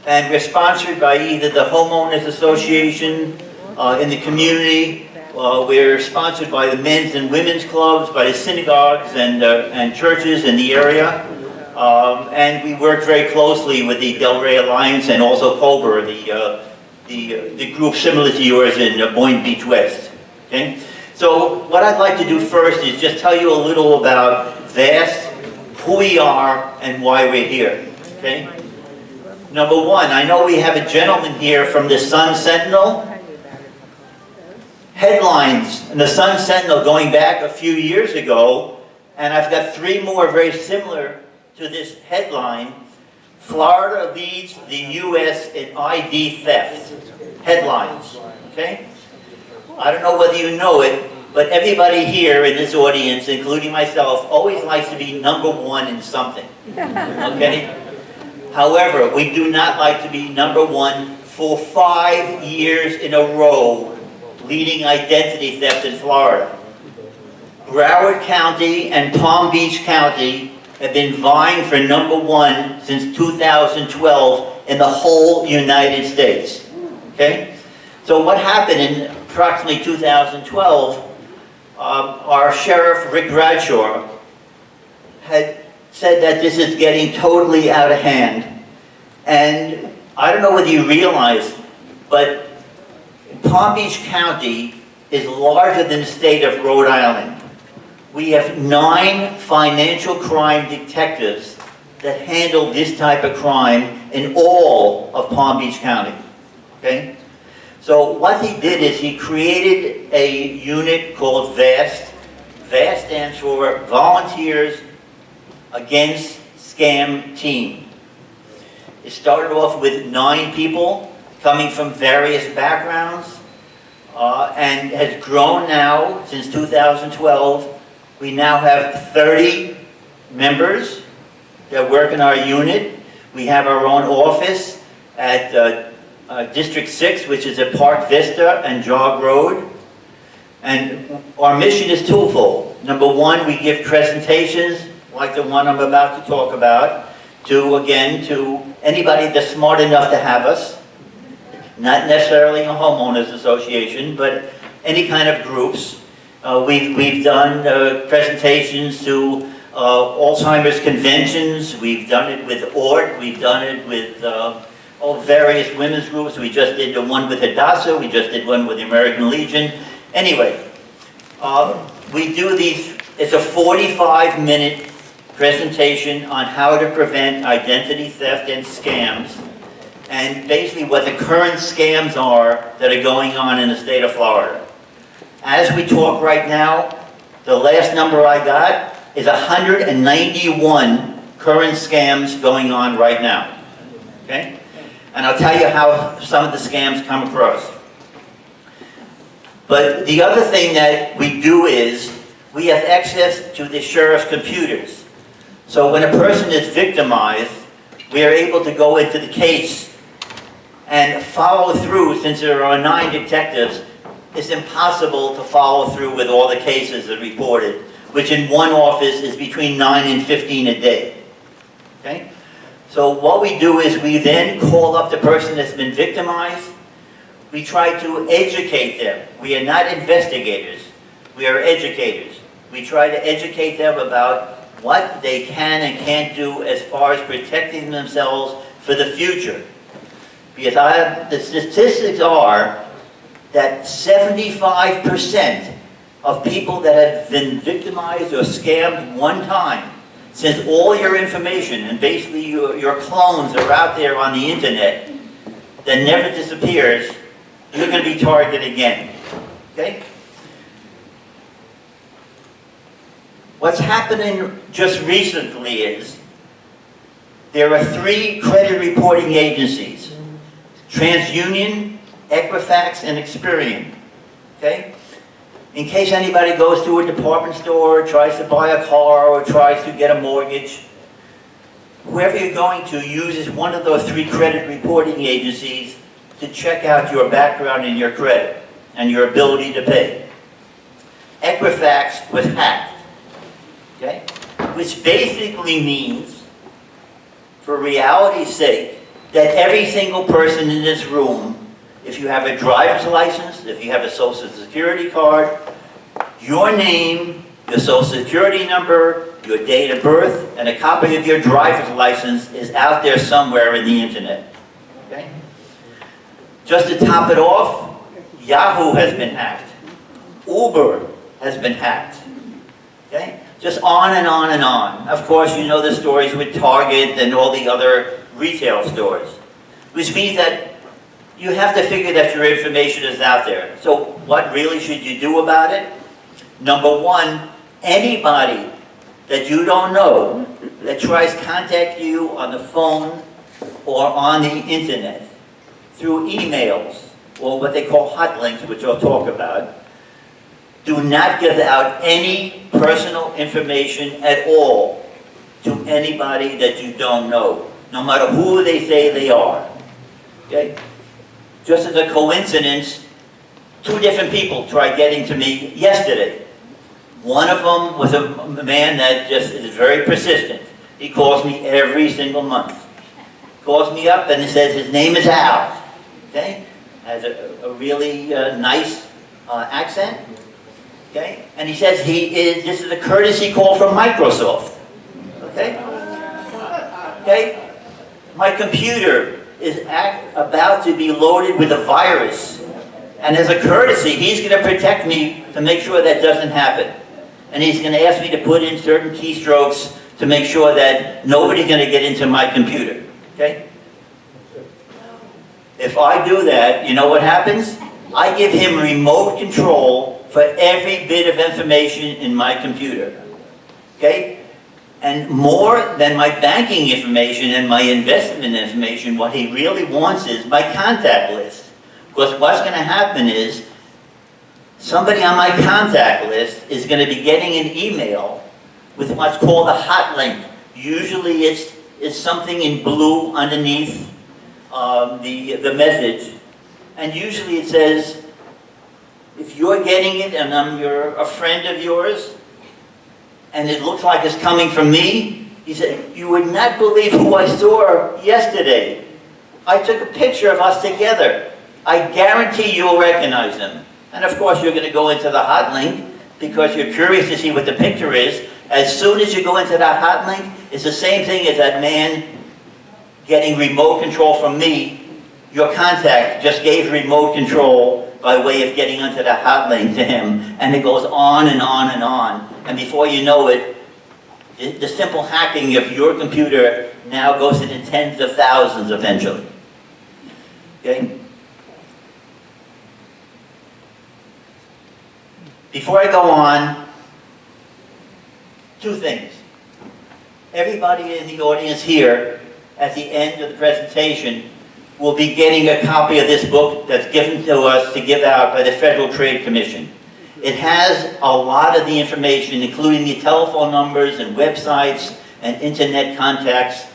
And we're sponsored by either the Homeowners Association in the community, we're sponsored by the men's and women's clubs, by the synagogues and churches in the area. And we work very closely with the Delray Alliance and also COBRA, the group similar to yours in Boynton Beach West. Okay? So what I'd like to do first is just tell you a little about VAST, who we are, and why we're here. Okay? Number one, I know we have a gentleman here from the Sun Sentinel. Headlines in the Sun Sentinel going back a few years ago, and I've got 3 more very similar to this headline. Florida leads the U.S. in ID theft. Headlines, okay? I don't know whether you know it, but everybody here in this audience, including myself, always likes to be number 1 in something, okay? However, we do not like to be number 1 for 5 years in a row leading identity theft in Florida. Broward County and Palm Beach County have been vying for number 1 since 2012 in the whole United States. Okay? So what happened in approximately 2012, our Sheriff Rick Bradshaw had said that this is getting totally out of hand. And I don't know whether you realize, but Palm Beach County is larger than the state of Rhode Island. We have 9 financial crime detectives that handle this type of crime in all of Palm Beach County. Okay? So what he did is he created a unit called VAST. VAST stands for Volunteers Against Scam Team. It started off with 9 people coming from various backgrounds and has grown now since 2012. We now have 30 members that work in our unit. We have our own office at District 6, which is at Park Vista and Jog Road. And our mission is twofold. Number 1, we give presentations like the one I'm about to talk about to anybody that's smart enough to have us. Not necessarily a homeowners association, but any kind of groups. We've done presentations to Alzheimer's conventions. We've done it with ORT. We've done it with various women's groups. We just did the one with Hadassah. We just did one with the American Legion. Anyway, we do these. It's a 45-minute presentation on how to prevent identity theft and scams, and basically what the current scams are that are going on in the state of Florida. As we talk right now, the last number I got is 191 current scams going on right now. Okay? And I'll tell you how some of the scams come across. But the other thing that we do is we have access to the sheriff's computers. So when a person is victimized, we are able to go into the case and follow through. Since there are 9 detectives, it's impossible to follow through with all the cases that are reported, which in one office is between 9 and 15 a day. Okay? So what we do is we then call up the person that's been victimized. We try to educate them. We are not investigators. We are educators. We try to educate them about what they can and can't do as far as protecting themselves for the future. Because the statistics are that 75% of people that have been victimized or scammed one time, since all your information and basically your clones are out there on the internet, that never disappears, you're going to be targeted again. Okay? What's happening just recently is there are 3 credit reporting agencies, TransUnion, Equifax, and Experian. Okay? In case anybody goes to a department store, tries to buy a car, or tries to get a mortgage, whoever you're going to uses one of those 3 credit reporting agencies to check out your background and your credit and your ability to pay. Equifax was hacked, okay? Which basically means, for reality's sake, that every single person in this room, if you have a driver's license, if you have a social security card, your name, your social security number, your date of birth, and a copy of your driver's license is out there somewhere in the internet. Okay? Just to top it off, Yahoo has been hacked. Uber has been hacked. Okay? Just on and on and on. Of course, you know the stories with Target and all the other retail stores, which means that you have to figure that your information is out there. So what really should you do about it? Number one, anybody that you don't know that tries to contact you on the phone or on the internet through emails or what they call hot links, which I'll talk about, do not give out any personal information at all to anybody that you don't know, no matter who they say they are. Okay? Just as a coincidence, 2 different people tried getting to me yesterday. One of them was a man that just is very persistent. He calls me every single month. Calls me up and he says his name is Al. Okay? Has a really nice accent. Okay? And he says this is a courtesy call from Microsoft. Okay? Okay? My computer is about to be loaded with a virus. And as a courtesy, he's going to protect me to make sure that doesn't happen. And he's going to ask me to put in certain keystrokes to make sure that nobody's going to get into my computer. Okay? If I do that, you know what happens? I give him remote control for every bit of information in my computer. Okay? And more than my banking information and my investment information, what he really wants is my contact list. Because what's going to happen is, somebody on my contact list is going to be getting an email with what's called a hot link. Usually it's something in blue underneath the message. And usually it says, if you're getting it and you're a friend of yours, and it looks like it's coming from me, he said, you would not believe who I saw yesterday. I took a picture of us together. I guarantee you'll recognize him. And of course, you're going to go into the hot link because you're curious to see what the picture is. As soon as you go into that hot link, it's the same thing as that man getting remote control from me. Your contact just gave remote control by way of getting onto the hot link to him. And it goes on and on and on. And before you know it, the simple hacking of your computer now goes into tens of thousands eventually. Okay? Before I go on, 2 things. Everybody in the audience here, at the end of the presentation, will be getting a copy of this book that's given to us to give out by the Federal Trade Commission. It has a lot of the information, including the telephone numbers and websites and internet contacts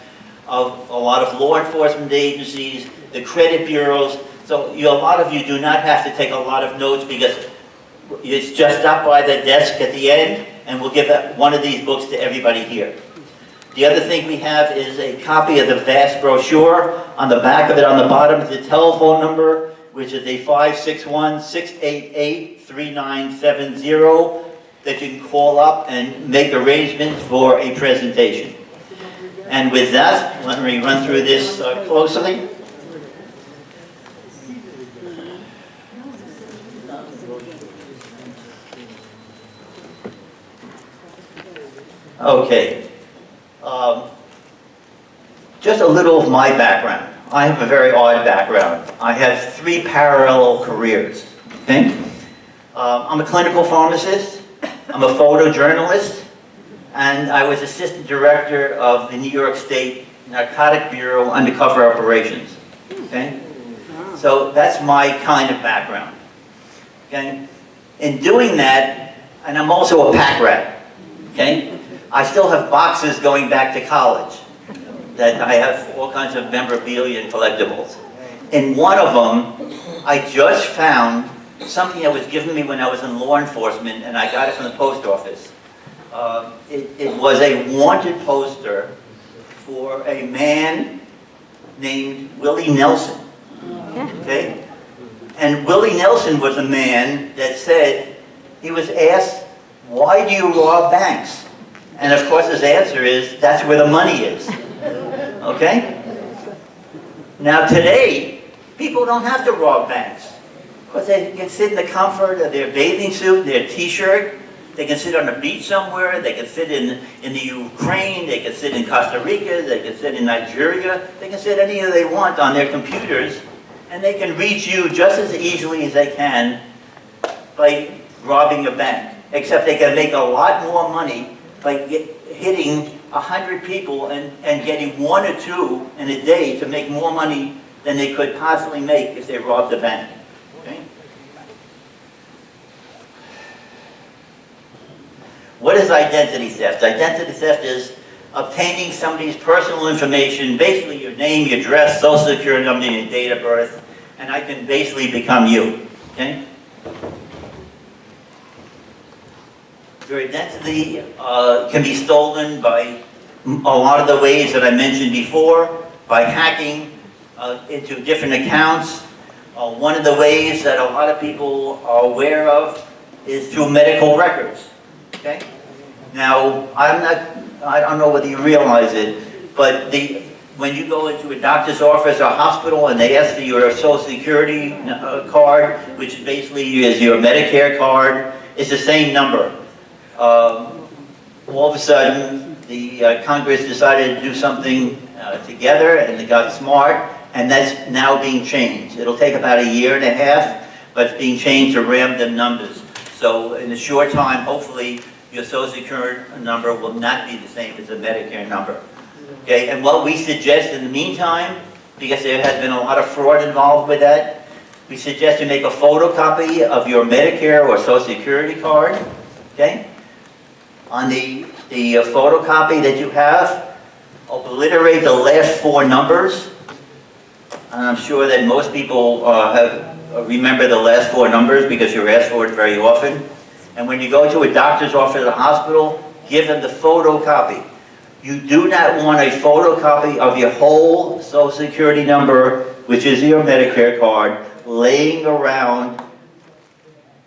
of a lot of law enforcement agencies, the credit bureaus. So a lot of you do not have to take a lot of notes because it's just up by the desk at the end, and we'll give one of these books to everybody here. The other thing we have is a copy of the vast brochure. On the back of it, on the bottom, is a telephone number, which is a 561-688-3970 that you can call up and make arrangements for a presentation. And with that, let me run through this closely. Okay. Just a little of my background. I have a very odd background. I have 3 parallel careers. Okay? I'm a clinical pharmacist, I'm a photojournalist, and I was assistant director of the New York State Narcotic Bureau Undercover Operations. Okay? So that's my kind of background. Okay? In doing that, and I'm also a pack rat. Okay? I still have boxes going back to college that I have all kinds of memorabilia and collectibles. In one of them, I just found something that was given me when I was in law enforcement, and I got it from the post office. It was a wanted poster for a man named Willie Nelson. Okay? And Willie Nelson was a man that said, he was asked, why do you rob banks? And of course his answer is, that's where the money is. Okay? Now today, people don't have to rob banks. Because they can sit in the comfort of their bathing suit, their t-shirt. They can sit on a beach somewhere. They can sit in the Ukraine. They can sit in Costa Rica. They can sit in Nigeria. They can sit anywhere they want on their computers. And they can reach you just as easily as they can by robbing a bank. Except they can make a lot more money by hitting 100 people and getting 1 or 2 in a day to make more money than they could possibly make if they robbed a bank. Okay? What is identity theft? Identity theft is obtaining somebody's personal information, basically your name, your address, social security number, and your date of birth, and I can basically become you. Okay? Your identity can be stolen by a lot of the ways that I mentioned before, by hacking into different accounts. One of the ways that a lot of people are aware of is through medical records. Okay? Now, I don't know whether you realize it, but when you go into a doctor's office or hospital and they ask for your Social Security card, which basically is your Medicare card, it's the same number. All of a sudden, the Congress decided to do something together, and they got smart, and that's now being changed. It'll take about 1.5 years, but it's being changed to random numbers. So in a short time, hopefully, your Social Security number will not be the same as a Medicare number. Okay, and what we suggest in the meantime, because there has been a lot of fraud involved with that, we suggest you make a photocopy of your Medicare or Social Security card. Okay? On the photocopy that you have, obliterate the last 4 numbers. And I'm sure that most people remember the last 4 numbers because you're asked for it very often. And when you go to a doctor's office or a hospital, give them the photocopy. You do not want a photocopy of your whole Social Security number, which is your Medicare card, laying around,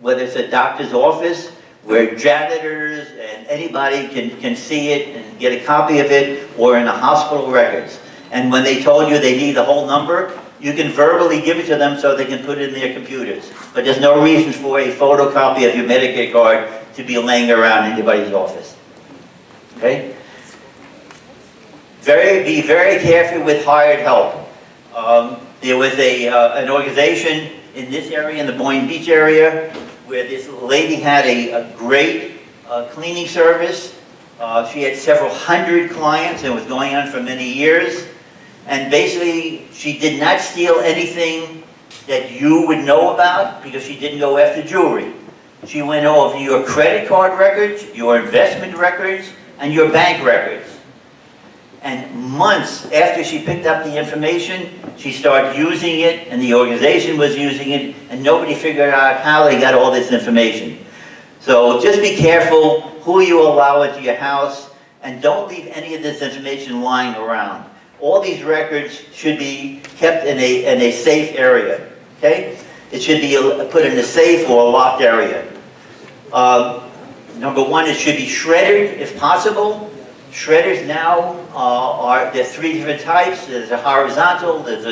whether it's a doctor's office, where janitors and anybody can see it and get a copy of it, or in the hospital records. And when they told you they need the whole number, you can verbally give it to them so they can put it in their computers. But there's no reason for a photocopy of your Medicare card to be laying around in anybody's office. Okay? Be very careful with hired help. There was an organization in this area, in the Boynton Beach area, where this lady had a great cleaning service. She had several hundred clients and was going on for many years. And basically, she did not steal anything that you would know about because she didn't go after jewelry. She went over your credit card records, your investment records, and your bank records. And months after she picked up the information, she started using it, and the organization was using it, and nobody figured out how they got all this information. So just be careful who you allow into your house, and don't leave any of this information lying around. All these records should be kept in a safe area, okay? It should be put in a safe or a locked area. Number 1, it should be shredded if possible. Shredders now there's 3 different types. There's a horizontal, there's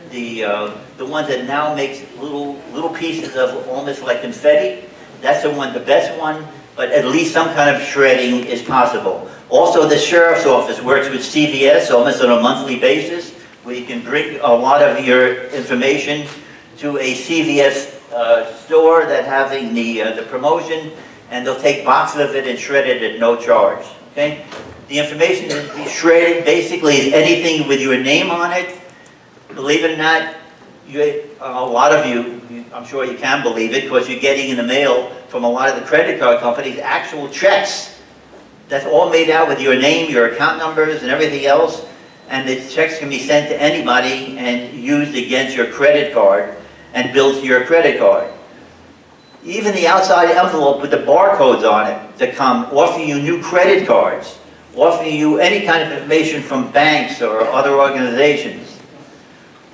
the ones that now makes little pieces of almost like confetti. That's the best one, but at least some kind of shredding is possible. Also, the sheriff's office works with CVS almost on a monthly basis, where you can bring a lot of your information to a CVS store that having the promotion, and they'll take boxes of it and shred it at no charge. Okay? The information that is shredded basically is anything with your name on it. Believe it or not, a lot of you, I'm sure you can believe it, because you're getting in the mail from a lot of the credit card companies actual checks. That's all made out with your name, your account numbers, and everything else. And the checks can be sent to anybody and used against your credit card and billed to your credit card. Even the outside envelope with the barcodes on it that come offering you new credit cards, offering you any kind of information from banks or other organizations.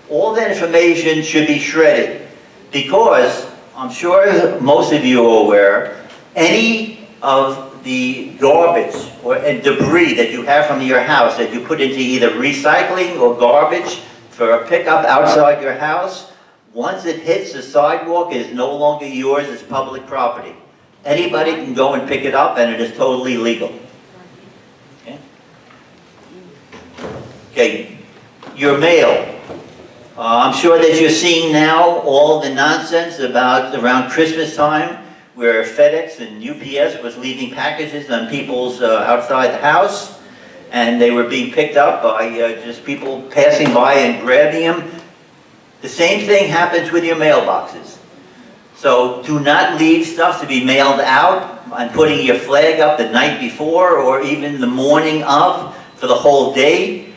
All that information should be shredded because I'm sure most of you are aware, any of the garbage and debris that you have from your house that you put into either recycling or garbage for a pickup outside your house, once it hits the sidewalk, it is no longer yours, it's public property. Anybody can go and pick it up and it is totally legal. Okay, okay. Your mail. I'm sure that you're seeing now all the nonsense about around Christmas time where FedEx and UPS was leaving packages on people's outside the house, and they were being picked up by just people passing by and grabbing them. The same thing happens with your mailboxes. So do not leave stuff to be mailed out and putting your flag up the night before or even the morning of for the whole day.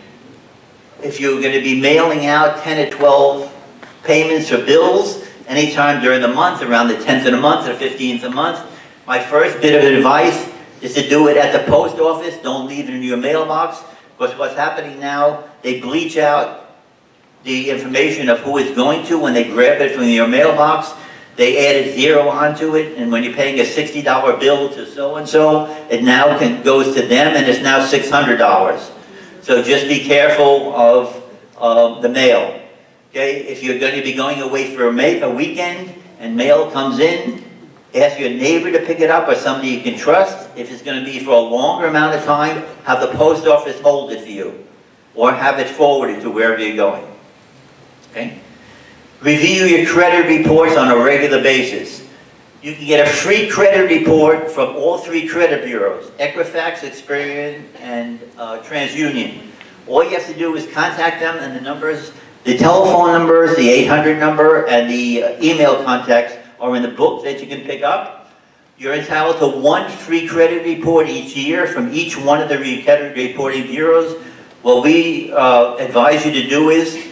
If you're going to be mailing out 10 or 12 payments or bills, anytime during the month, around the 10th of the month or 15th of the month, my first bit of advice is to do it at the post office. Don't leave it in your mailbox, because what's happening now, they bleach out the information of who it's going to when they grab it from your mailbox. They added 0 onto it, and when you're paying a $60 bill to so-and-so, it now goes to them, and it's now $600. So just be careful of the mail. Okay, if you're going to be going away for a weekend and mail comes in, ask your neighbor to pick it up or somebody you can trust. If it's going to be for a longer amount of time, have the post office hold it for you or have it forwarded to wherever you're going. Okay? Review your credit reports on a regular basis. You can get a free credit report from all 3 credit bureaus, Equifax, Experian, and TransUnion. All you have to do is contact them, and the numbers, the telephone numbers, the 800 number, and the email contacts are in the book that you can pick up. You're entitled to 1 free credit report each year from each one of the credit reporting bureaus. What we advise you to do is,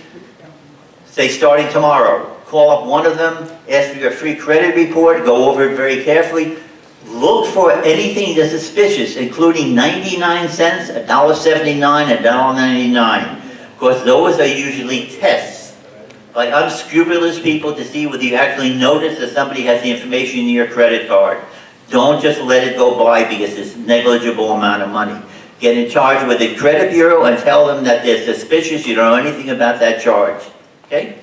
say starting tomorrow, call up one of them, ask for your free credit report, go over it very carefully. Look for anything that's suspicious, including 99 cents, $1.79, $1.99. Because those are usually tests by unscrupulous people to see whether you actually notice that somebody has the information in your credit card. Don't just let it go by because it's a negligible amount of money. Get in charge with the credit bureau and tell them that they're suspicious, you don't know anything about that charge. Okay?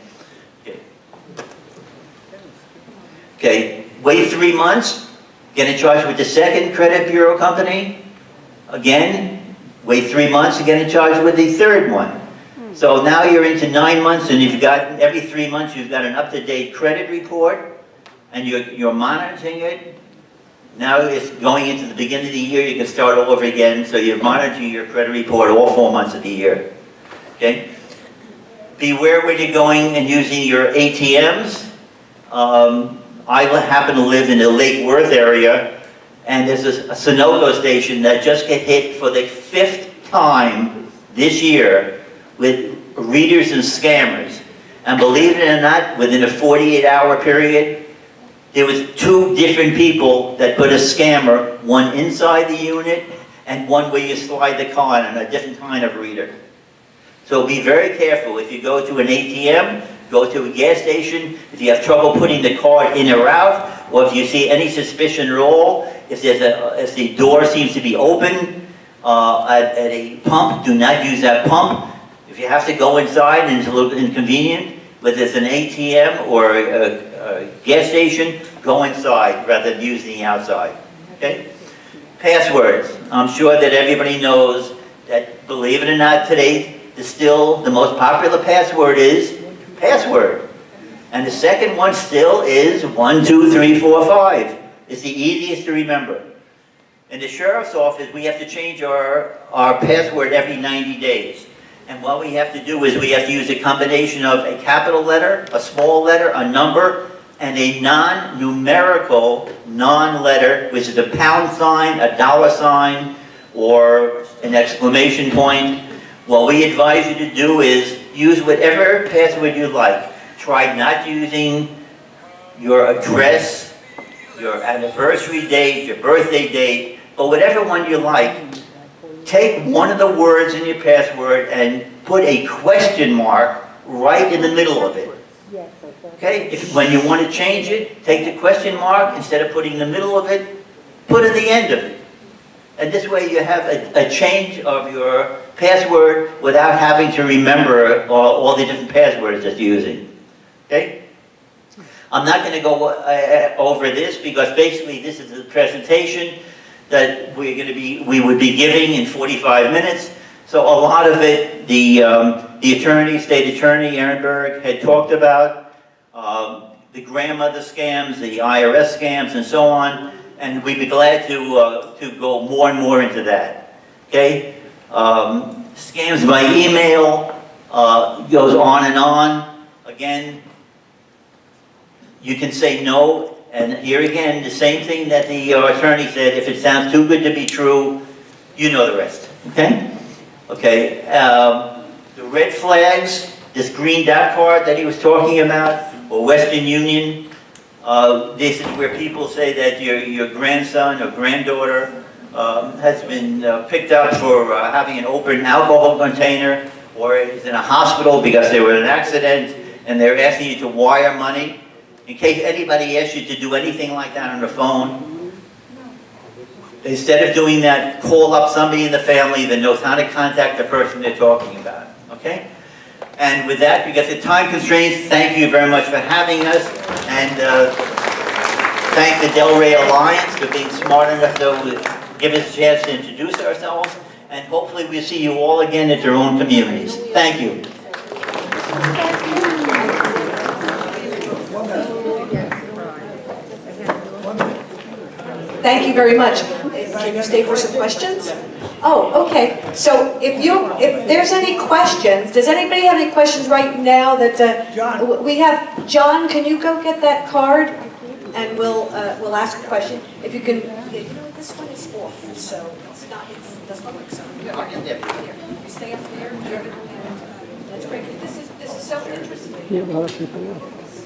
Okay, wait 3 months, get in charge with the second credit bureau company. Again, wait 3 months to get in charge with the third one. So now you're into 9 months, and you've got, every 3 months you've got an up-to-date credit report, and you're monitoring it. Now it's going into the beginning of the year, you can start all over again, so you're monitoring your credit report all 4 months of the year. Okay? Beware when you're going and using your ATMs. I happen to live in the Lake Worth area, and there's a Sunoco station that just got hit for the 5th time this year with readers and scammers. And believe it or not, within a 48-hour period, there was 2 different people that put a scammer, one inside the unit and one where you slide the card on a different kind of reader. So be very careful. If you go to an ATM, go to a gas station, if you have trouble putting the card in or out, or if you see any suspicion at all, if the door seems to be open at a pump, do not use that pump. If you have to go inside and it's a little inconvenient, whether it's an ATM or a gas station, go inside rather than using the outside. Okay? Passwords. I'm sure that everybody knows that, believe it or not, today, the most popular password is password. And the second one still is 1, 2, 3, 4, 5. It's the easiest to remember. In the sheriff's office, we have to change our password every 90 days. And what we have to do is we have to use a combination of a capital letter, a small letter, a number, and a non-numerical non-letter, which is a pound sign, a dollar sign, or an exclamation point. What we advise you to do is use whatever password you like. Try not using your address, your anniversary date, your birthday date, but whatever one you like. Take one of the words in your password and put a question mark right in the middle of it. Okay? When you want to change it, take the question mark, instead of putting in the middle of it, put in the end of it. And this way you have a change of your password without having to remember all the different passwords that you're using. Okay? I'm not going to go over this because basically this is the presentation that we would be giving in 45 minutes. So a lot of it, the attorney, state attorney, Ehrenberg, had talked about, the grandmother scams, the IRS scams, and so on, and we'd be glad to go more and more into that. Okay? Scams by email goes on and on. Again, you can say no, and here again, the same thing that the attorney said, if it sounds too good to be true, you know the rest. Okay? Okay. The red flags, this green dot card that he was talking about, or Western Union, this is where people say that your grandson or granddaughter has been picked up for having an open alcohol container, or is in a hospital because they were in an accident, and they're asking you to wire money. In case anybody asks you to do anything like that on the phone, instead of doing that, call up somebody in the family that knows how to contact the person they're talking about. Okay? And with that, because of time constraints, thank you very much for having us, and thank the Delray Alliance for being smart enough to give us a chance to introduce ourselves, and hopefully we'll see you all again at your own communities. Thank you. Thank you very much. Can you stay for some questions? Oh, okay. So if there's any questions, does anybody have any questions right now that we have? John, can you go get that card, and we'll ask a question. If you can, you know, this one is off, so it's not. It doesn't work. So here, you stay up there. That's great. 'Cause this is so interesting. Okay, we have only 2 questions.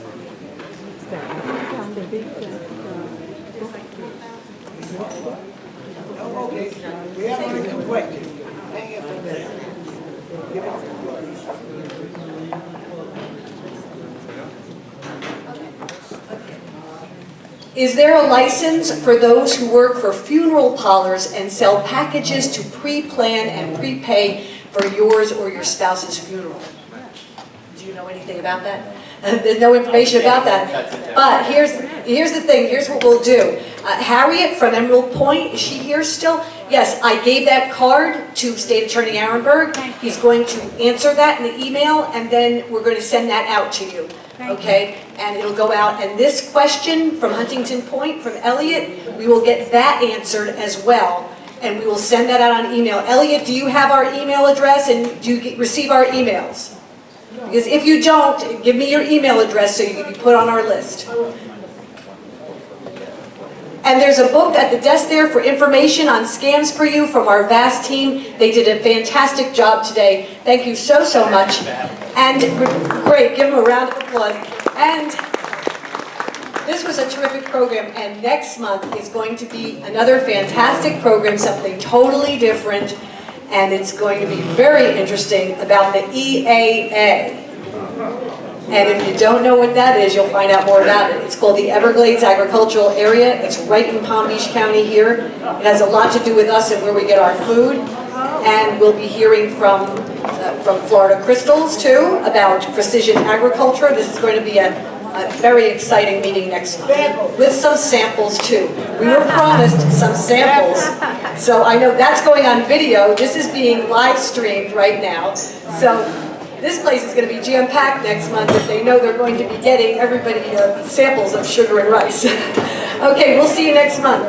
Hang it for that. Is there a license for those who work for funeral parlors and sell packages to pre-plan and prepay for yours or your spouse's funeral? Do you know anything about that? There's no information about that. But here's the thing. Here's what we'll do. Harriet from Emerald Point, is she here still? Yes, I gave that card to State Attorney Ehrenberg. He's going to answer that in the email, and then we're going to send that out to you. Okay? And it'll go out. And this question from Huntington Point, from Elliot, we will get that answered as well. And we will send that out on email. Elliot, do you have our email address, and do you receive our emails? Because if you don't, give me your email address so you can be put on our list. And there's a book at the desk there for information on scams for you from our vast team. They did a fantastic job today. Thank you so, so much. And great, give them a round of applause. And this was a terrific program, and next month is going to be another fantastic program, something totally different. And it's going to be very interesting about the EAA. And if you don't know what that is, you'll find out more about it. It's called the Everglades Agricultural Area. It's right in Palm Beach County here. It has a lot to do with us and where we get our food. And we'll be hearing from Florida Crystals, too, about precision agriculture. This is going to be a very exciting meeting next month, with some samples too. We were promised some samples, so I know that's going on video. This is being live streamed right now, so this place is going to be jam-packed next month if they know they're going to be getting everybody samples of sugar and rice. Okay, we'll see you next month.